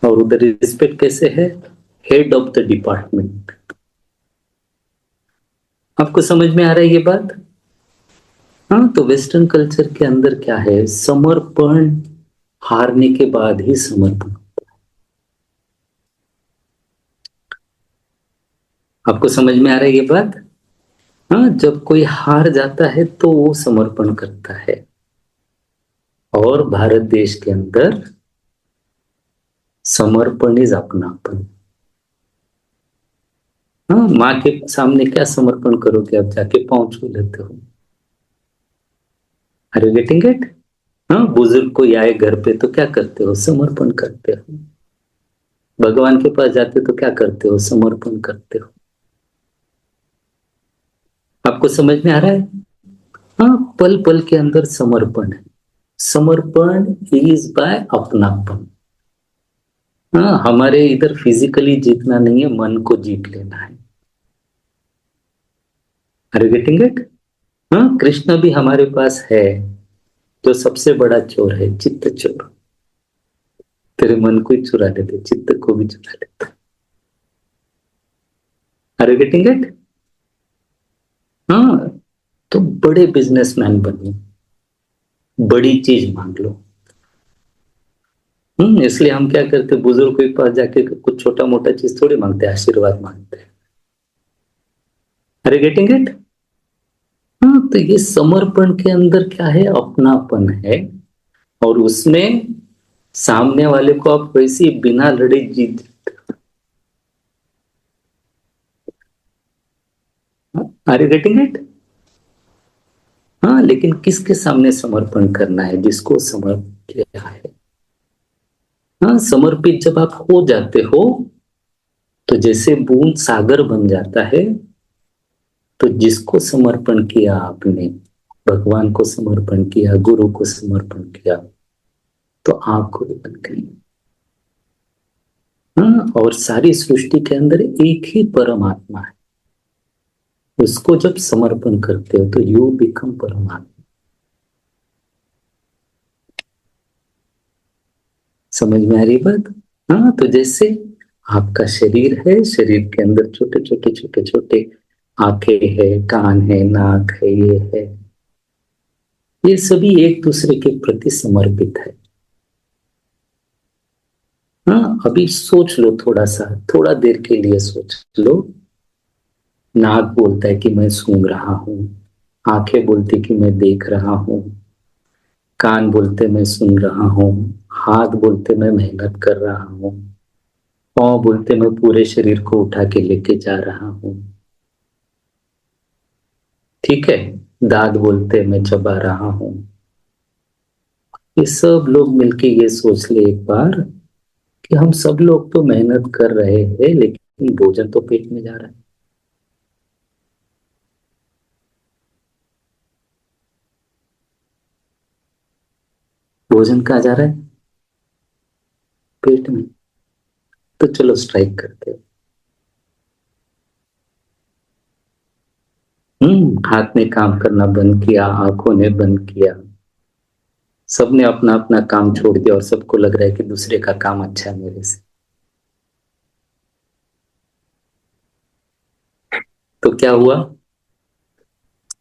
Speaker 1: और उधर रिस्पेक्ट कैसे है? Head of the department. आपको समझ में आ रहा है ये बात? हाँ, तो वेस्टर्न कल्चर के अंदर क्या है? समर्पण हारने के बाद ही समर्पण। आपको समझ में आ रहा है ये बात? हाँ, जब कोई हार जाता है तो वो समर्पण करता है। और भारत देश के अंदर समर्पण इज अपनापन। हाँ, माँ के सामने क्या समर्पण करोगे? आप जाके पाँव छू लेते हो। Are you getting it? हाँ, बुजुर्ग कोई आए घर पे तो क्या करते हो? समर्पण करते हो। भगवान के पास जाते तो क्या करते हो? समर्पण करते हो। आपको समझ में आ रहा है? हाँ, पल पल के अंदर समर्पण है। समर्पण इज बाय अपनापन। हाँ, हमारे इधर फिजिकली जीतना नहीं है, मन को जीत लेना है। Are you getting it? हाँ, कृष्ण भी हमारे पास है। जो सबसे बड़ा चोर है, चित्त चोर। तेरे मन को ही चुरा लेते, चित्त को भी चुरा लेते। Are you getting it? हाँ, तो बड़े बिजनेसमैन बनो, बड़ी चीज मांग लो। इसलिए हम क्या करते, बुजुर्ग के पास जाके कुछ छोटा मोटा चीज थोड़ी मांगते हैं, आशीर्वाद मांगते हैं। Are you getting it? हाँ, तो ये समर्पण के अंदर क्या है? अपनापन है। और उसमें सामने वाले को आप वैसे ही बिना लड़े जीत। Are you getting it? हाँ, लेकिन किसके सामने समर्पण करना है? जिसको समर्पित किया है। हाँ, समर्पित जब आप हो जाते हो तो जैसे बूंद सागर बन जाता है। तो जिसको समर्पण किया आपने, भगवान को समर्पण किया, गुरु को समर्पण किया, तो आप गुरु बन गए। हाँ, और सारी सृष्टि के अंदर एक ही परमात्मा है। उसको जब समर्पण करते हो तो यू बिकम परमात्मा। समझ में आ रही बात? हाँ, तो जैसे आपका शरीर है, शरीर के अंदर छोटे छोटे छोटे छोटे आंखें है, कान है, नाक है, ये है, ये सभी एक दूसरे के प्रति समर्पित है। हाँ, अभी सोच लो थोड़ा सा, थोड़ा देर के लिए सोच लो। नाक बोलता है कि मैं सूंघ रहा हूं, आंखें बोलती कि मैं देख रहा हूं, कान बोलते मैं सुन रहा हूं, हाथ बोलते मैं मेहनत कर रहा हूं, पाँव बोलते मैं पूरे शरीर को उठा के लेके जा रहा हूं। ठीक है, दांत बोलते मैं चबा रहा हूं। ये सब लोग मिलके ये सोच ले एक बार कि हम सब लोग तो मेहनत कर रहे हैं, लेकिन भोजन तो पेट में जा रहा है। भोजन कहाँ जा रहा है? पेट में। तो चलो स्ट्राइक करते हैं। हाथ ने काम करना बंद किया, आंखों ने बंद किया, सबने अपना अपना काम छोड़ दिया और सबको लग रहा है कि दूसरे का काम अच्छा है मेरे से। तो क्या हुआ?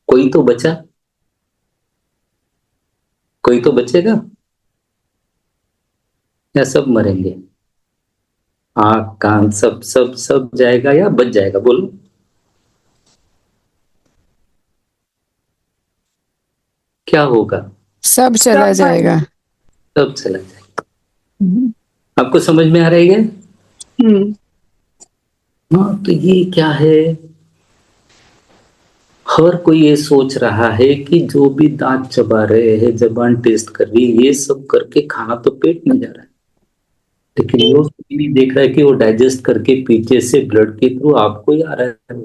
Speaker 1: कोई तो बचा, कोई तो बचेगा या सब मरेंगे? आंख कान सब सब सब जाएगा या बच जाएगा? बोलो। क्या होगा?
Speaker 2: सब चला जाएगा।
Speaker 1: सब चला जाएगा। आपको समझ में आ रहा है क्या? हाँ, तो ये क्या है? हर कोई ये सोच रहा है कि जो भी दांत चबा रहे हैं, जबान टेस्ट कर रही है, ये सब करके खाना तो पेट में जा रहा है, लेकिन वो नहीं देख रहा है कि वो डाइजेस्ट करके पीछे से ब्लड के थ्रू आपको ही आ रहा है।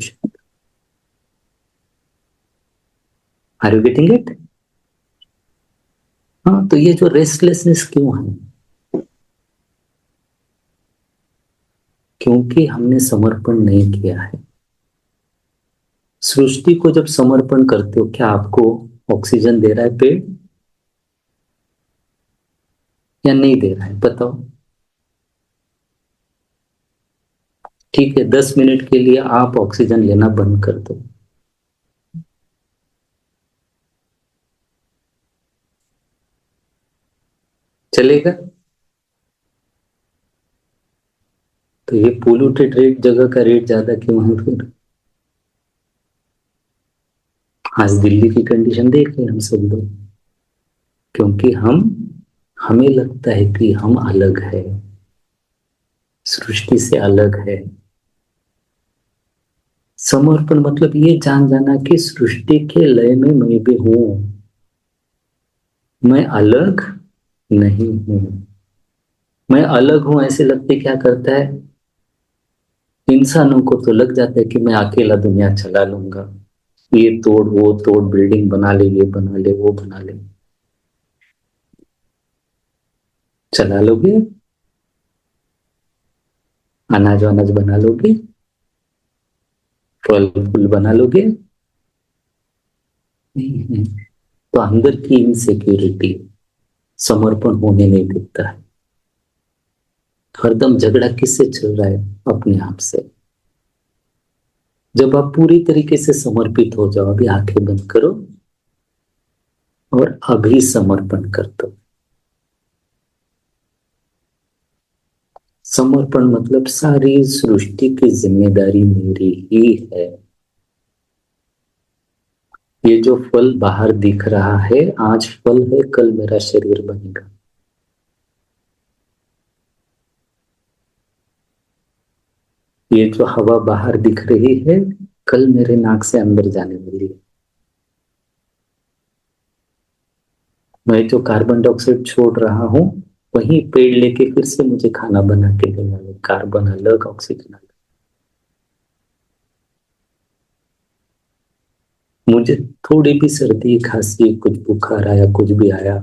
Speaker 1: Are you getting it? हाँ, तो ये जो रेस्टलेसनेस क्यों है? क्योंकि हमने समर्पण नहीं किया है। सृष्टि को जब समर्पण करते हो, क्या आपको ऑक्सीजन दे रहा है पेड़ या नहीं दे रहा है? बताओ। ठीक है, 10 मिनट के लिए आप ऑक्सीजन लेना बंद कर दो। चलेगा? तो ये पोल्यूटेड रेट जगह का रेट ज्यादा क्यों है फिर? आज दिल्ली की कंडीशन देखें हम सब लोग, क्योंकि हमें लगता है कि हम अलग है, सृष्टि से अलग है। समर्पण मतलब ये जान जाना कि सृष्टि के लय में मैं भी हूं, मैं अलग नहीं हूं। मैं अलग हूं ऐसे लगते क्या करता है? इंसानों को तो लग जाता है कि मैं अकेला दुनिया चला लूंगा, ये तोड़ वो तोड़, बिल्डिंग बना ले, ये बना ले, वो बना ले। चला लोगे? अनाज वनाज बना लोगे? फल फूल बना लोगे? नहीं है। तो अंदर की इनसिक्योरिटी समर्पण होने नहीं देता है। हरदम झगड़ा किससे चल रहा है? अपने आप से। जब आप पूरी तरीके से समर्पित हो जाओ, अभी आंखें बंद करो और अभी समर्पण कर दो। समर्पण मतलब सारी सृष्टि की जिम्मेदारी मेरी ही है। ये जो फल बाहर दिख रहा है, आज फल है, कल मेरा शरीर बनेगा। ये जो हवा बाहर दिख रही है, कल मेरे नाक से अंदर जाने वाली है। मैं जो कार्बन डाइऑक्साइड छोड़ रहा हूं, वही पेड़ लेके फिर से मुझे खाना बना के देगा। कार्बन अलग, ऑक्सीजन अलग। मुझे थोड़ी भी सर्दी खांसी, कुछ बुखार आया, कुछ भी आया,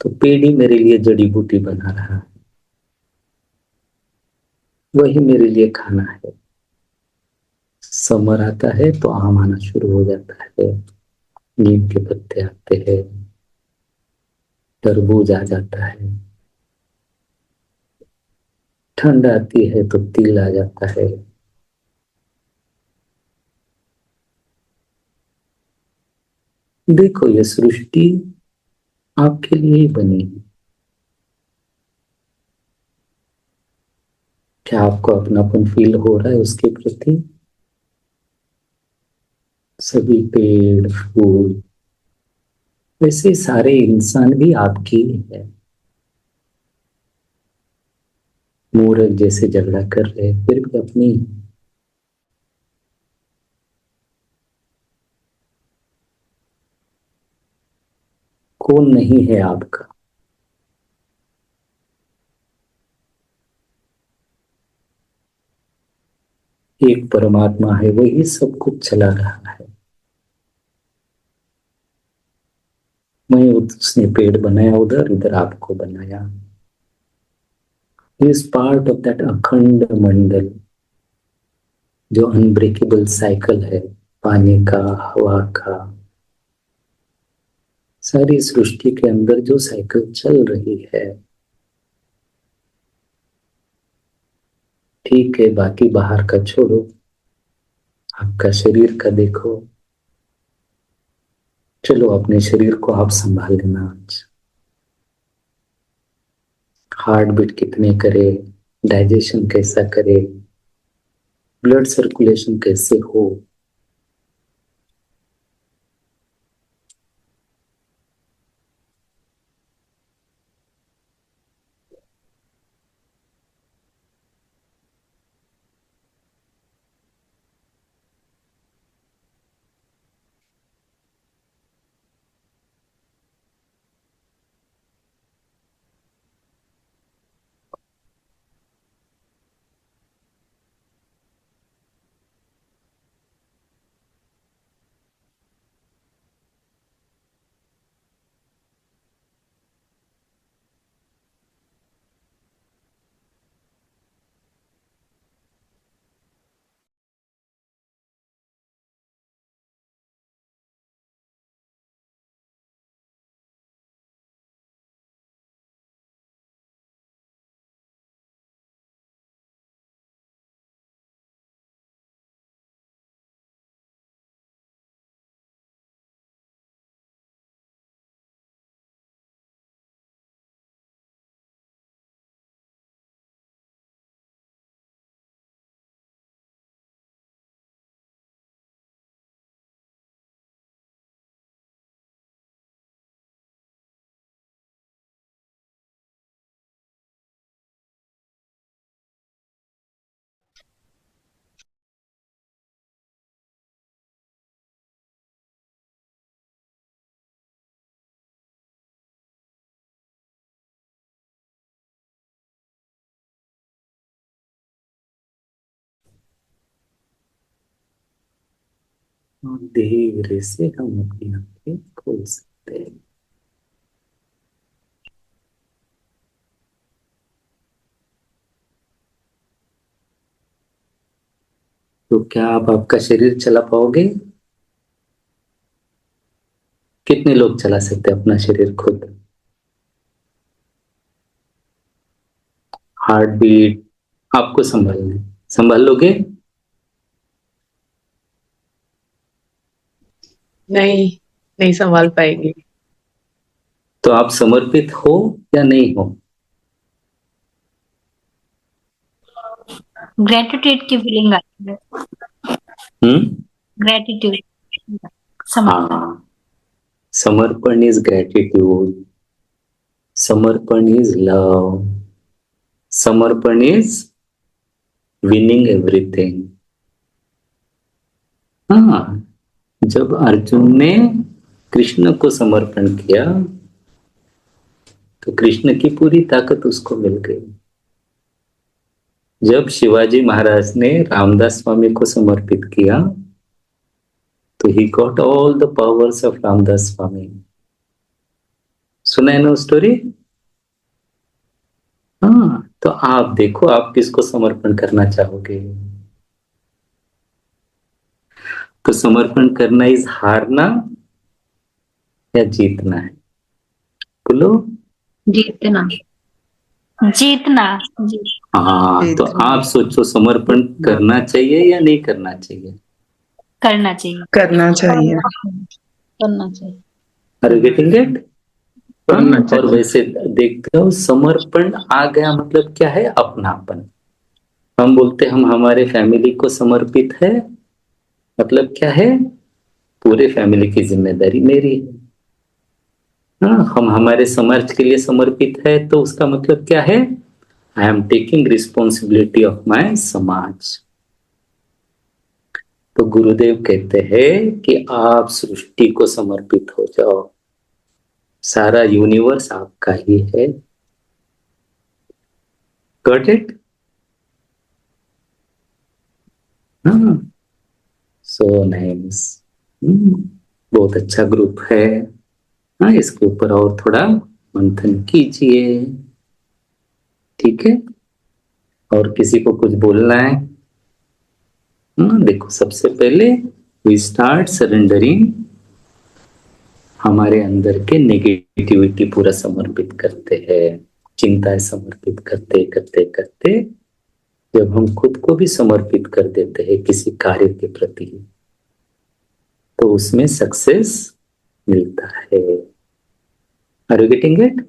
Speaker 1: तो पेड़ ही मेरे लिए जड़ी बूटी बना रहा है, वही मेरे लिए खाना है। समर आता है तो आम आना शुरू हो जाता है, नीम के पत्ते आते हैं, तरबूज आ जाता है, ठंड आती है तो तिल आ जाता है। देखो, ये सृष्टि आपके लिए ही बनी है। क्या आपको अपनापन फील हो रहा है उसके प्रति? सभी पेड़ फूल, वैसे सारे इंसान भी आपकी ही है। मूर्ख जैसे झगड़ा कर रहे हैं, फिर भी अपनी। कौन नहीं है आपका? एक परमात्मा है, वही सब कुछ चला रहा है। मैं उसने पेड़ बनाया उधर, इधर आपको बनाया। इज पार्ट ऑफ दैट अखंड मंडल, जो अनब्रेकेबल साइकिल है, पानी का, हवा का, सारी सृष्टि के अंदर जो साइकिल चल रही है। ठीक है, बाकी बाहर का छोड़ो, आपका शरीर का देखो। चलो, अपने शरीर को आप संभाल लेना। आज हार्ट बीट कितने करे, डाइजेशन कैसा करे, ब्लड सर्कुलेशन कैसे हो, और धीरे से हम अपनी आंखें खोल सकते हैं। तो क्या आप आपका शरीर चला पाओगे? कितने लोग चला सकते हैं अपना शरीर खुद? हार्ट बीट आपको संभाल लोगे?
Speaker 5: नहीं, नहीं संभाल पाएंगे।
Speaker 1: तो आप समर्पित हो या नहीं हो?
Speaker 10: ग्रेटिट्यूड की फीलिंग आती है। ग्रेटिट्यूड, समर्पण।
Speaker 1: हाँ, समर्पण इज ग्रेटिट्यूड, समर्पण इज लव, समर्पण इज विनिंग एवरीथिंग। हाँ, जब अर्जुन ने कृष्ण को समर्पण किया तो कृष्ण की पूरी ताकत उसको मिल गई। जब शिवाजी महाराज ने रामदास स्वामी को समर्पित किया तो he got all the powers of Ramdas Swami. सुना है ना स्टोरी? हाँ, तो आप देखो आप किसको समर्पण करना चाहोगे। तो समर्पण करना इज हारना या जीतना है? बोलो।
Speaker 3: जीतना।
Speaker 10: जीतना।
Speaker 1: हाँ, तो आप सोचो समर्पण करना चाहिए या नहीं करना चाहिए?
Speaker 10: करना चाहिए।
Speaker 9: करना चाहिए।
Speaker 10: करना चाहिए।
Speaker 1: Are you getting it? और वैसे देखते हो समर्पण आ गया मतलब क्या है? अपनापन। हम बोलते हम हमारे फैमिली को समर्पित है, मतलब क्या है? पूरे फैमिली की जिम्मेदारी मेरी है। हाँ, हम हमारे समाज के लिए समर्पित है तो उसका मतलब क्या है? I am taking responsibility of my समाज। तो गुरुदेव कहते हैं कि आप सृष्टि को समर्पित हो जाओ, सारा यूनिवर्स आपका ही है। Got it? हाँ, सो नाइस। बहुत अच्छा ग्रुप है। हाँ, इसके ऊपर और थोड़ा मंथन कीजिए, ठीक है? और किसी को कुछ बोलना है? देखो, सबसे पहले वी स्टार्ट सरेंडरिंग, हमारे अंदर के नेगेटिविटी पूरा समर्पित करते हैं, चिंताएं समर्पित करते करते करते जब हम खुद को भी समर्पित कर देते हैं किसी कार्य के प्रति तो उसमें सक्सेस मिलता है। Are you getting it?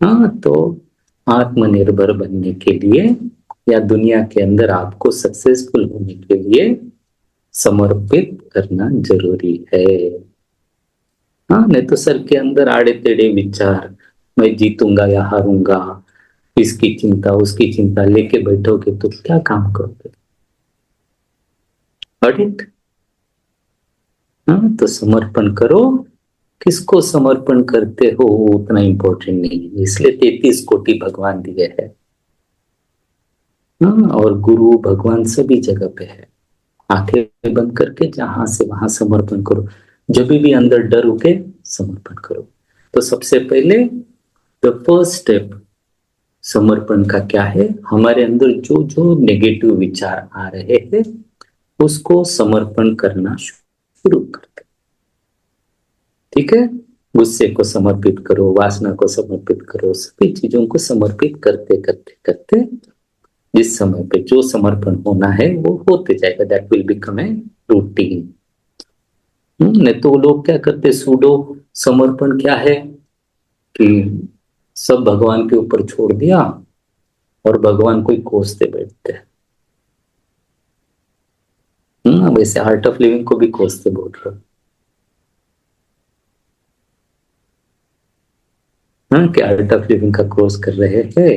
Speaker 1: हाँ, तो आत्मनिर्भर बनने के लिए या दुनिया के अंदर आपको सक्सेसफुल होने के लिए समर्पित करना जरूरी है। हाँ, नहीं तो सर के अंदर आड़े टेढ़े विचार, मैं जीतूंगा या हारूंगा, इसकी चिंता उसकी चिंता लेके बैठोगे तो क्या काम करोगे? ऑडिट? हाँ, तो समर्पण करो। किसको समर्पण करते हो उतना इंपॉर्टेंट नहीं है, इसलिए 33 कोटि भगवान दिए है। हाँ, और गुरु भगवान सभी जगह पे है। आंखें बंद करके जहां से वहां समर्पण करो। जब भी अंदर डर उठे समर्पण करो। तो सबसे पहले द फर्स्ट स्टेप समर्पण का क्या है? हमारे अंदर जो जो नेगेटिव विचार आ रहे हैं उसको समर्पण करना शुरू कर दो, ठीक है? गुस्से को समर्पित करो, वासना को समर्पित करो, सभी चीजों को समर्पित करते करते करते जिस समय पे जो समर्पण होना है वो होते जाएगा। That will become a routine. नहीं तो लोग क्या करते, सूडो समर्पण क्या है कि सब भगवान के ऊपर छोड़ दिया और भगवान को ही कोसते बैठते हैं। वैसे आर्ट ऑफ लिविंग को भी कोसते बोल रहे हो। हाँ, कि आर्ट ऑफ लिविंग का कोर्स कर रहे हैं।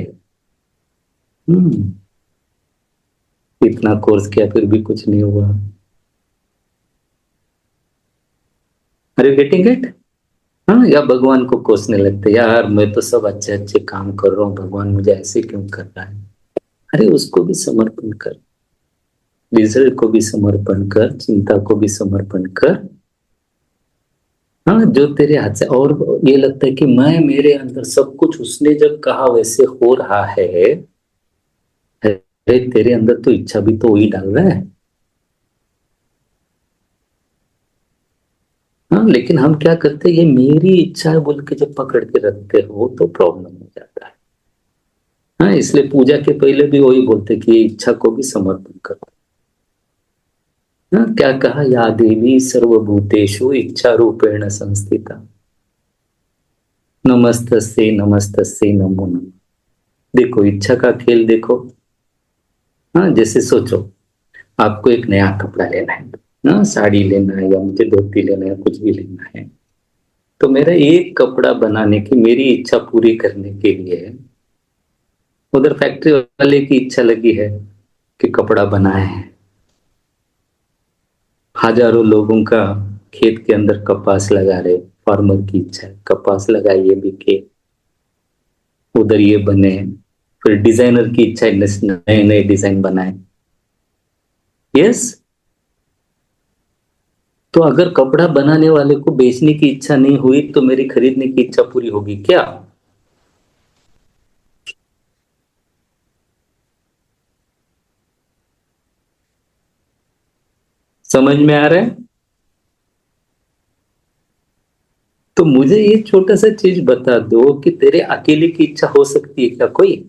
Speaker 1: इतना कोर्स किया फिर भी कुछ नहीं हुआ। Are you getting it? हाँ, या भगवान को कोसने लगते, यार मैं तो सब अच्छे अच्छे काम कर रहा हूँ, भगवान मुझे ऐसे क्यों कर रहा है? अरे उसको भी समर्पण कर। रिजल्ट को भी समर्पण कर, चिंता को भी समर्पण कर। हाँ, जो तेरे हाथ से, और ये लगता है कि मैं, मेरे अंदर सब कुछ उसने जब कहा वैसे हो रहा है, अरे तेरे अंदर तो इच्छा भी तो वही डाल रहा है। हाँ, लेकिन हम क्या करते हैं, ये मेरी इच्छा है बोल के जब पकड़ के रखते हो तो प्रॉब्लम हो जाता है। हाँ, इसलिए पूजा के पहले भी वही बोलते कि ये इच्छा को भी समर्पण करो। हाँ, क्या कहा, या देवी सर्वभूतेषु इच्छा रूपेण संस्थिता, नमस्तस्यै नमस्तस्यै नमो नमः। देखो इच्छा का खेल देखो। हाँ, जैसे सोचो आपको एक नया कपड़ा लेना है, ना साड़ी लेना है या मुझे धोती लेना है, कुछ भी लेना है, तो मेरा एक कपड़ा बनाने की मेरी इच्छा पूरी करने के लिए उधर फैक्ट्री वाले की इच्छा लगी है कि कपड़ा बनाए। हजारों लोगों का खेत के अंदर कपास लगा रहे, फार्मर की इच्छा है कपास लगाइए बिके, उधर ये बने। फिर डिजाइनर की इच्छा है नए नए डिजाइन बनाए। यस, तो अगर कपड़ा बनाने वाले को बेचने की इच्छा नहीं हुई तो मेरी खरीदने की इच्छा पूरी होगी क्या? समझ में आ रहा है? तो मुझे ये छोटा सा चीज बता दो कि तेरे अकेले की इच्छा हो सकती है क्या कोई?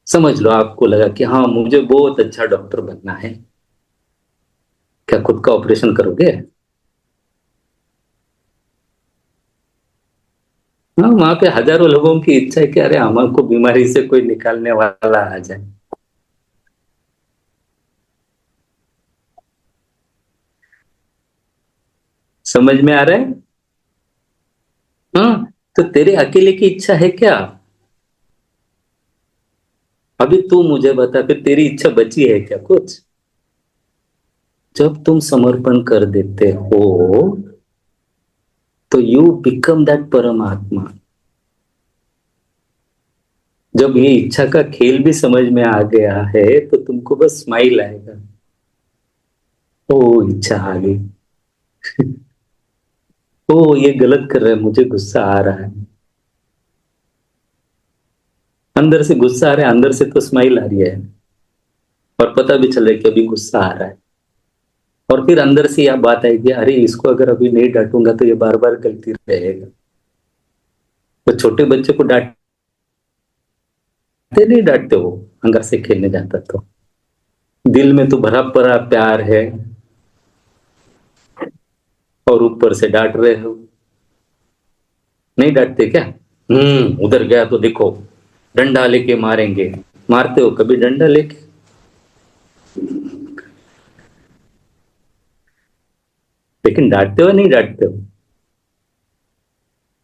Speaker 1: समझ लो आपको लगा कि हाँ मुझे बहुत अच्छा डॉक्टर बनना है, क्या खुद का ऑपरेशन करोगे? हाँ, वहां पे हजारों लोगों की इच्छा है कि अरे हमारे को बीमारी से कोई निकालने वाला आ जाए। समझ में आ रहा है? हाँ, तो तेरे अकेले की इच्छा है क्या? अभी तू मुझे बता, फिर तेरी इच्छा बची है क्या कुछ? जब तुम समर्पण कर देते हो तो यू बिकम दैट परमात्मा। जब ये इच्छा का खेल भी समझ में आ गया है तो तुमको बस स्माइल आएगा, ओ इच्छा आ गई। ओ ये गलत कर रहा है, मुझे गुस्सा आ रहा है। अंदर से गुस्सा आ रहा है, अंदर से तो स्माइल आ रही है, और पता भी चल रहा है कि अभी गुस्सा आ रहा है। और फिर अंदर से यह बात आएगी, अरे इसको अगर अभी नहीं डांटूंगा तो ये बार बार गलती रहेगा। तो छोटे बच्चे को डांटते नहीं, डांटते हो अंदर से खेलने जाता तो दिल में तो भरा पड़ा प्यार है और ऊपर से डांट रहे हो। नहीं डांटते क्या? उधर गया तो देखो डंडा लेके मारेंगे। मारते हो कभी डंडा लेके? लेकिन डांटते हो नहीं डांटते हो?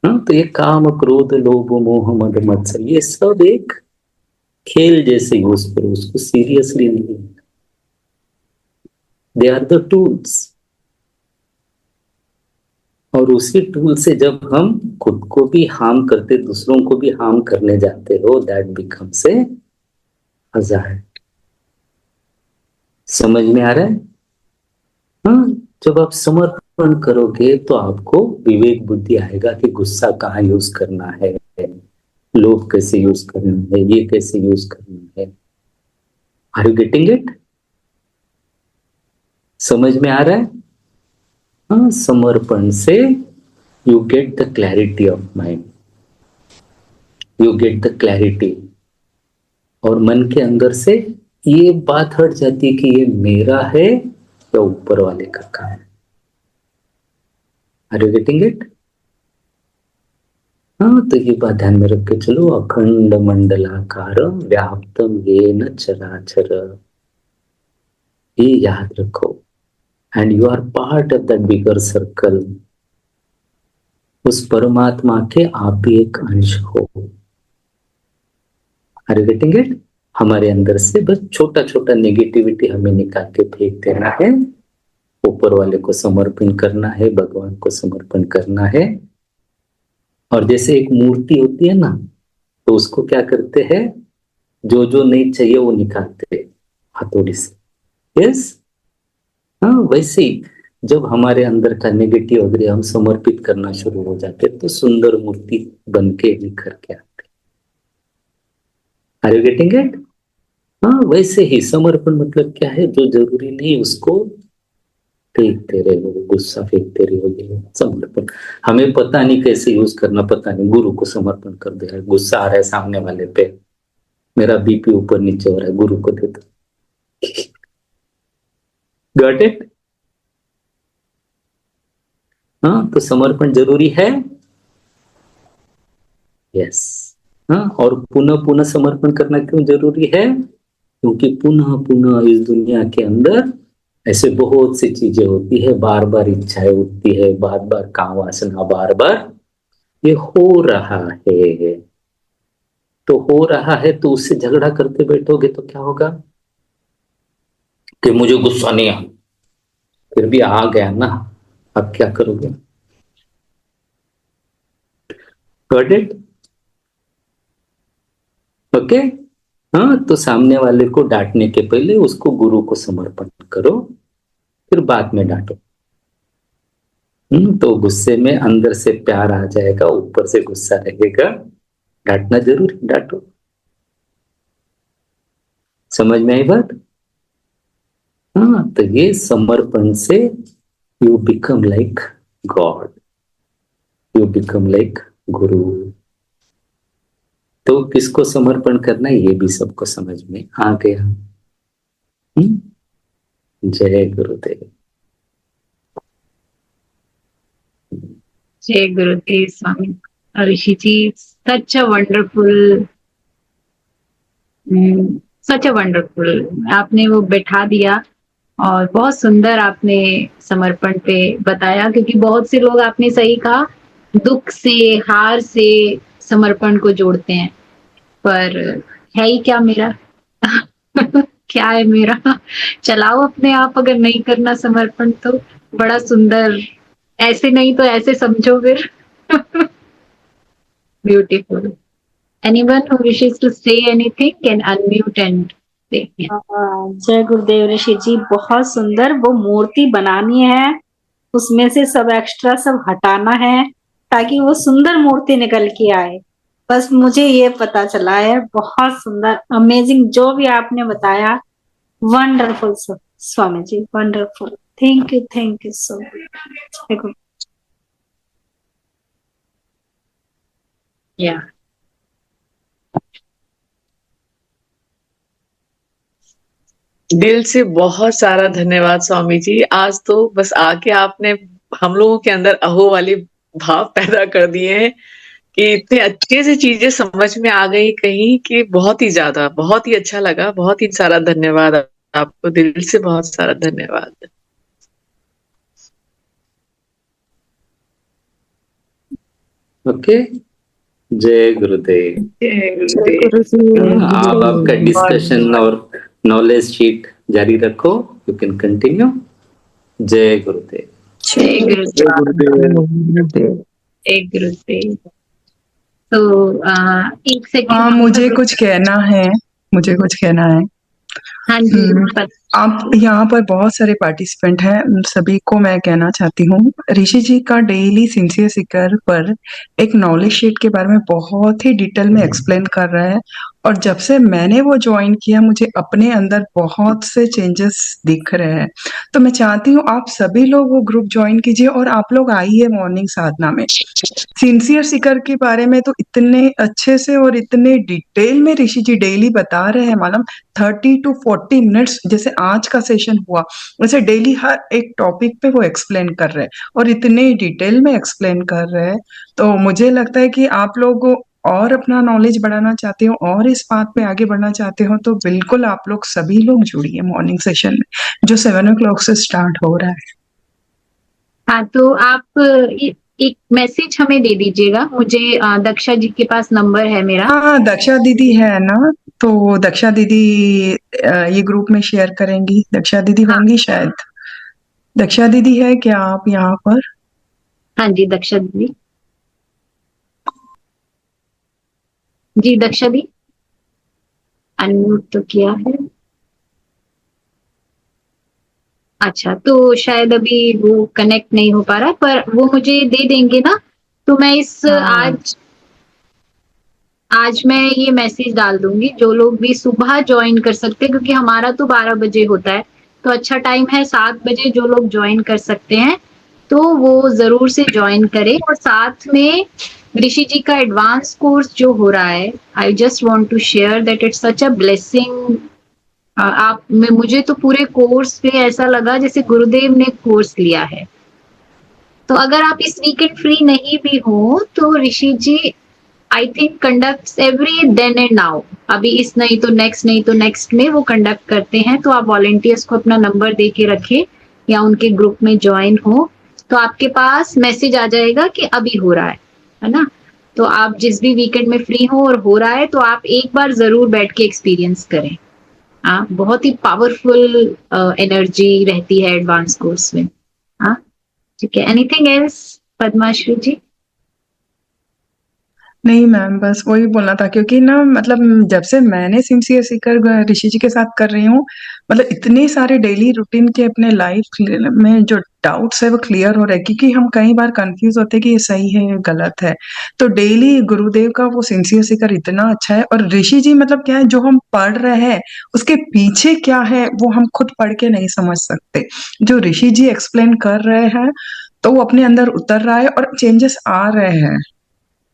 Speaker 1: हाँ, तो ये काम क्रोध लोभ मोह मद मत्सर ये सब एक खेल जैसे यूज करो, उसको सीरियसली नहीं। They are the tools. और उसी टूल से जब हम खुद को भी हार्म करते, दूसरों को भी हार्म करने जाते हो, दैट बिकम्स ए हजार्ड। समझ में आ रहा है? हाँ, जब आप समर्पण करोगे तो आपको विवेक बुद्धि आएगा कि गुस्सा कहाँ यूज करना है, लोभ कैसे यूज करना है, ये कैसे यूज करना है। Are you getting it? समझ में आ रहा है? हाँ, समर्पण से you get the clarity of mind, you get the clarity. और मन के अंदर से ये बात हट जाती है कि ये मेरा है या ऊपर वाले का काम है। Are you getting it? हाँ, तो ये बात ध्यान में रख के चलो। अखंड मंडलाकार व्याप्तम येन चराचर, ये याद रखो। And you are part of that bigger circle. उस परमात्मा के आप भी एक अंश हो। Are you getting it? हमारे अंदर से बस छोटा छोटा नेगेटिविटी हमें निकाल के फेंक देना है, ऊपर वाले को समर्पण करना है, भगवान को समर्पण करना है। और जैसे एक मूर्ति होती है ना, तो उसको क्या करते हैं, जो जो नहीं चाहिए वो निकालते हथौड़ी से। यस। हाँ, वैसे ही जब हमारे अंदर का नेगेटिव अगर हम समर्पित करना शुरू हो जाते तो सुंदर मूर्ति बन के निखर के आते। Are you getting it? हाँ, वैसे ही समर्पण मतलब क्या है, जो जरूरी नहीं उसको फेंकते रहे, गुस्सा फेंकते रहे, समर्पण। हमें पता नहीं कैसे यूज करना, पता नहीं, गुरु को समर्पण कर दे। गुस्सा आ रहा है सामने वाले पे, मेरा बीपी ऊपर नीचे हो रहा है, गुरु को दे दो। Got it? हाँ, तो समर्पण जरूरी है। यस। हाँ, और पुनः पुनः समर्पण करना क्यों जरूरी है? क्योंकि पुनः पुनः इस दुनिया के अंदर ऐसे बहुत सी चीजें होती है, बार बार इच्छाएं उठती है, बार बार काम वासना, बार बार ये हो रहा है। तो हो रहा है तो उससे झगड़ा करते बैठोगे तो क्या होगा कि मुझे गुस्सा नहीं आ, फिर भी आ गया ना, अब क्या करोगे? Got it? ओके। हाँ, तो सामने वाले को डांटने के पहले उसको गुरु को समर्पण करो, फिर बाद में डांटो। तो गुस्से में अंदर से प्यार आ जाएगा, ऊपर से गुस्सा रहेगा। डांटना जरूरी, डांटो। समझ में आई बात? हाँ, तो ये समर्पण से you become like God, you become like गुरु। तो किसको समर्पण करना है ये भी सबको समझ में आ गया। जय गुरुदेव।
Speaker 3: जय गुरुदेव स्वामी। ऋषि जी, सच a wonderful, such a wonderful, आपने वो बैठा दिया और बहुत सुंदर आपने समर्पण पे बताया, क्योंकि बहुत से लोग, आपने सही कहा, दुख से, हार से समर्पण को जोड़ते हैं, पर है ही क्या मेरा? क्या है मेरा? चलाओ अपने आप, अगर नहीं करना समर्पण तो। बड़ा सुंदर, ऐसे नहीं तो ऐसे समझो फिर। Beautiful. Anyone who wishes to say anything can unmute and say.
Speaker 10: Jai गुरुदेव ऋषि जी, बहुत सुंदर। वो मूर्ति बनानी है, उसमें से सब एक्स्ट्रा सब हटाना है ताकि वो सुंदर मूर्ति निकल के आए। बस मुझे ये पता चला है। बहुत सुंदर, अमेजिंग जो भी आपने बताया। Wonderful Swami ji, wonderful. Thank you so much.
Speaker 3: या
Speaker 5: दिल से बहुत सारा धन्यवाद स्वामी जी। आज तो बस आके आपने हम लोगों के अंदर अहो वाली भाव पैदा कर दिए हैं कि इतने अच्छे से चीजें समझ में आ गई कहीं, कि बहुत ही ज्यादा, बहुत ही अच्छा लगा। बहुत ही सारा धन्यवाद आपको, दिल से बहुत सारा धन्यवाद।
Speaker 1: ओके। जय गुरुदेव।
Speaker 5: जय
Speaker 2: जय
Speaker 5: गुरुदेव।
Speaker 2: गुरु जी।
Speaker 1: आप आपका डिस्कशन और नॉलेज शीट जारी रखो, यू कैन कंटिन्यू। जय गुरुदेव।
Speaker 3: जय गुरुदेव। जय गुरुदेव। तो एक सेकंड,
Speaker 9: मुझे कुछ कहना है, मुझे कुछ कहना है।
Speaker 3: हाँ जी।
Speaker 9: आप यहाँ पर बहुत सारे पार्टिसिपेंट हैं, उन सभी को मैं कहना चाहती हूँ, ऋषि जी का डेली सिंसियर सीकर पर एक नॉलेज शीट के बारे में बहुत ही डिटेल में एक्सप्लेन कर रहा है। और जब से मैंने वो ज्वाइन किया, मुझे अपने अंदर बहुत से चेंजेस दिख रहे हैं। तो मैं चाहती हूँ आप सभी लोग वो ग्रुप ज्वाइन कीजिए और आप लोग आइए मॉर्निंग साधना में। सिंसियर सीकर के बारे में तो इतने अच्छे से और इतने डिटेल में ऋषि जी डेली बता रहे हैं, मालूम 30 to 40 मिनट्स जैसे आज का सेशन हुआ, वैसे डेली हर एक टॉपिक पे वो एक्सप्लेन कर रहे हैं और इतने डिटेल में एक्सप्लेन कर रहे हैं। तो मुझे लगता है कि आप लोग और अपना नॉलेज बढ़ाना चाहते हो और इस बात पे आगे बढ़ना चाहते हो, तो बिल्कुल आप लोग सभी लोग जुड़िए मॉर्निंग सेशन में, जो 7 o'clock से स्टार्ट हो रहा है।
Speaker 3: हाँ, तो आप एक मैसेज हमें दे दीजिएगा। मुझे दक्षा जी के पास नंबर है मेरा।
Speaker 9: हाँ, दक्षा दीदी है ना, तो दक्षा दीदी ये ग्रुप में शेयर करेंगी। दक्षा दीदी होंगी शायद। दक्षा दीदी है क्या आप यहाँ पर?
Speaker 3: हाँ जी, दक्षा दीदी। जी दक्षा दी, अनम्यूट तो किया है। अच्छा, तो शायद अभी वो कनेक्ट नहीं हो पा रहा, पर वो मुझे दे देंगे ना, तो मैं
Speaker 9: हाँ
Speaker 3: आज मैं ये मैसेज डाल दूंगी, जो लोग भी सुबह ज्वाइन कर सकते हैं, क्योंकि हमारा तो 12 बजे होता है, तो अच्छा टाइम है 7 बजे जो लोग ज्वाइन कर सकते हैं, तो वो जरूर से ज्वाइन करें। और साथ में ऋषि जी का एडवांस कोर्स जो हो रहा है, I just want to share that it's such a blessing. मुझे तो पूरे कोर्स पे ऐसा लगा जैसे गुरुदेव ने कोर्स लिया है। तो अगर आप इस वीकेंड फ्री नहीं भी हो तो Rishi ji I think conduct every then and now, अभी इस नहीं तो नेक्स्ट, नहीं तो नेक्स्ट में वो कंडक्ट करते हैं। तो आप वॉलेंटियर्स को अपना नंबर दे के रखे या उनके ग्रुप में ज्वाइन हो, तो आपके पास मैसेज आ जाएगा कि अभी हो रहा है ना। तो आप जिस भी वीकेंड में फ्री हो और हो रहा है, तो आप एक बार जरूर बैठ के एक्सपीरियंस करें। हाँ, बहुत ही पावरफुल एनर्जी रहती है एडवांस कोर्स में। हाँ, ठीक है। एनीथिंग एल्स पद्माश्री जी?
Speaker 9: नहीं मैम, बस वही बोलना था, क्योंकि ना मतलब जब से मैंने सिमसीए सीकर ऋषि जी के साथ कर रही हूँ, मतलब इतने सारे डेली रूटीन के अपने लाइफ में जो डाउट्स है वो क्लियर हो रहे हैं, क्योंकि हम कई बार कंफ्यूज होते हैं कि ये सही है ये गलत है। तो डेली गुरुदेव का वो सिंसियर सीकर इतना अच्छा है, और ऋषि जी मतलब क्या है, जो हम पढ़ रहे हैं उसके पीछे क्या है वो हम खुद पढ़ के नहीं समझ सकते। जो ऋषि जी एक्सप्लेन कर रहे हैं तो वो अपने अंदर उतर रहा है और चेंजेस आ रहे हैं।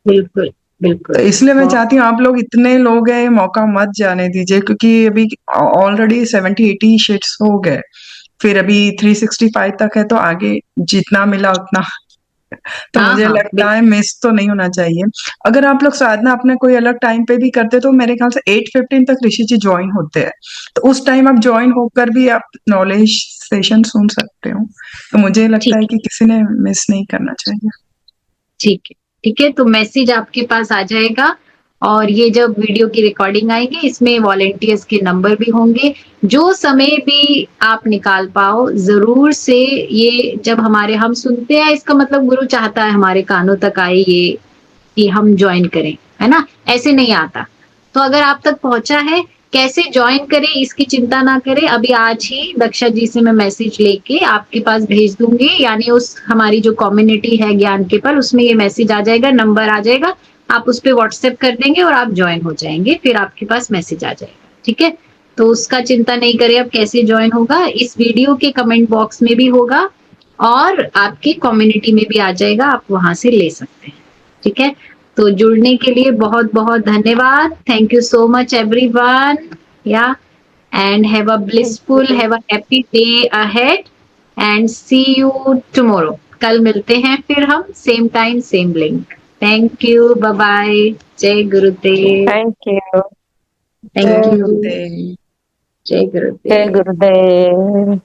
Speaker 3: बिल्कुल
Speaker 9: तो
Speaker 3: बिल्कुल।
Speaker 9: इसलिए मैं चाहती हूँ आप लोग इतने लोग हैं, मौका मत जाने दीजिए, क्योंकि अभी ऑलरेडी 70-80 शीट्स हो गए, फिर अभी 365 तक है, तो आगे जितना मिला उतना तो
Speaker 3: हाँ
Speaker 9: मुझे
Speaker 3: हाँ
Speaker 9: लगता है मिस तो नहीं होना चाहिए। अगर आप लोग साधना अपने कोई अलग टाइम पे भी करते तो मेरे ख्याल से 8:15 तक ऋषि जी ज्वाइन होते हैं, तो उस टाइम आप ज्वाइन होकर भी आप नॉलेज सेशन सुन सकते हो। तो मुझे लगता है
Speaker 3: ठीक
Speaker 9: कि किसी ने मिस नहीं करना चाहिए।
Speaker 3: ठीक है। ठीक है, तो मैसेज आपके पास आ जाएगा, और ये जब वीडियो की रिकॉर्डिंग आएगी इसमें वॉलेंटियर्स के नंबर भी होंगे। जो समय भी आप निकाल पाओ जरूर से, ये जब हमारे हम सुनते हैं इसका मतलब गुरु चाहता है हमारे कानों तक आए ये कि हम ज्वाइन करें, है ना। ऐसे नहीं आता। तो अगर आप तक पहुंचा है, कैसे ज्वाइन करें इसकी चिंता ना करें, अभी आज ही दक्षा जी से मैं मैसेज लेके आपके पास भेज दूंगी, यानी उस हमारी जो कम्युनिटी है ज्ञान के पर, उसमें ये मैसेज आ जाएगा, नंबर आ जाएगा, आप उस पर व्हाट्सएप कर देंगे और आप ज्वाइन हो जाएंगे, फिर आपके पास मैसेज आ जाएगा। ठीक है, तो उसका चिंता नहीं करें। अब कैसे ज्वाइन होगा, इस वीडियो के कमेंट बॉक्स में भी होगा और आपकी कम्युनिटी में भी आ जाएगा, आप वहां से ले सकते हैं। ठीक है, तो जुड़ने के लिए बहुत बहुत धन्यवाद। Thank you so much everyone, yeah and have a blissful, have a happy day ahead, and see you tomorrow. कल मिलते हैं फिर हम, same time same link. Thank you, bye bye. जय गुरुदेव।
Speaker 11: Thank you.
Speaker 3: थैंक
Speaker 9: जय
Speaker 3: यू।
Speaker 9: गुरुदेव।
Speaker 3: जय
Speaker 11: जय
Speaker 3: गुरुदेव।
Speaker 11: गुरुदेव।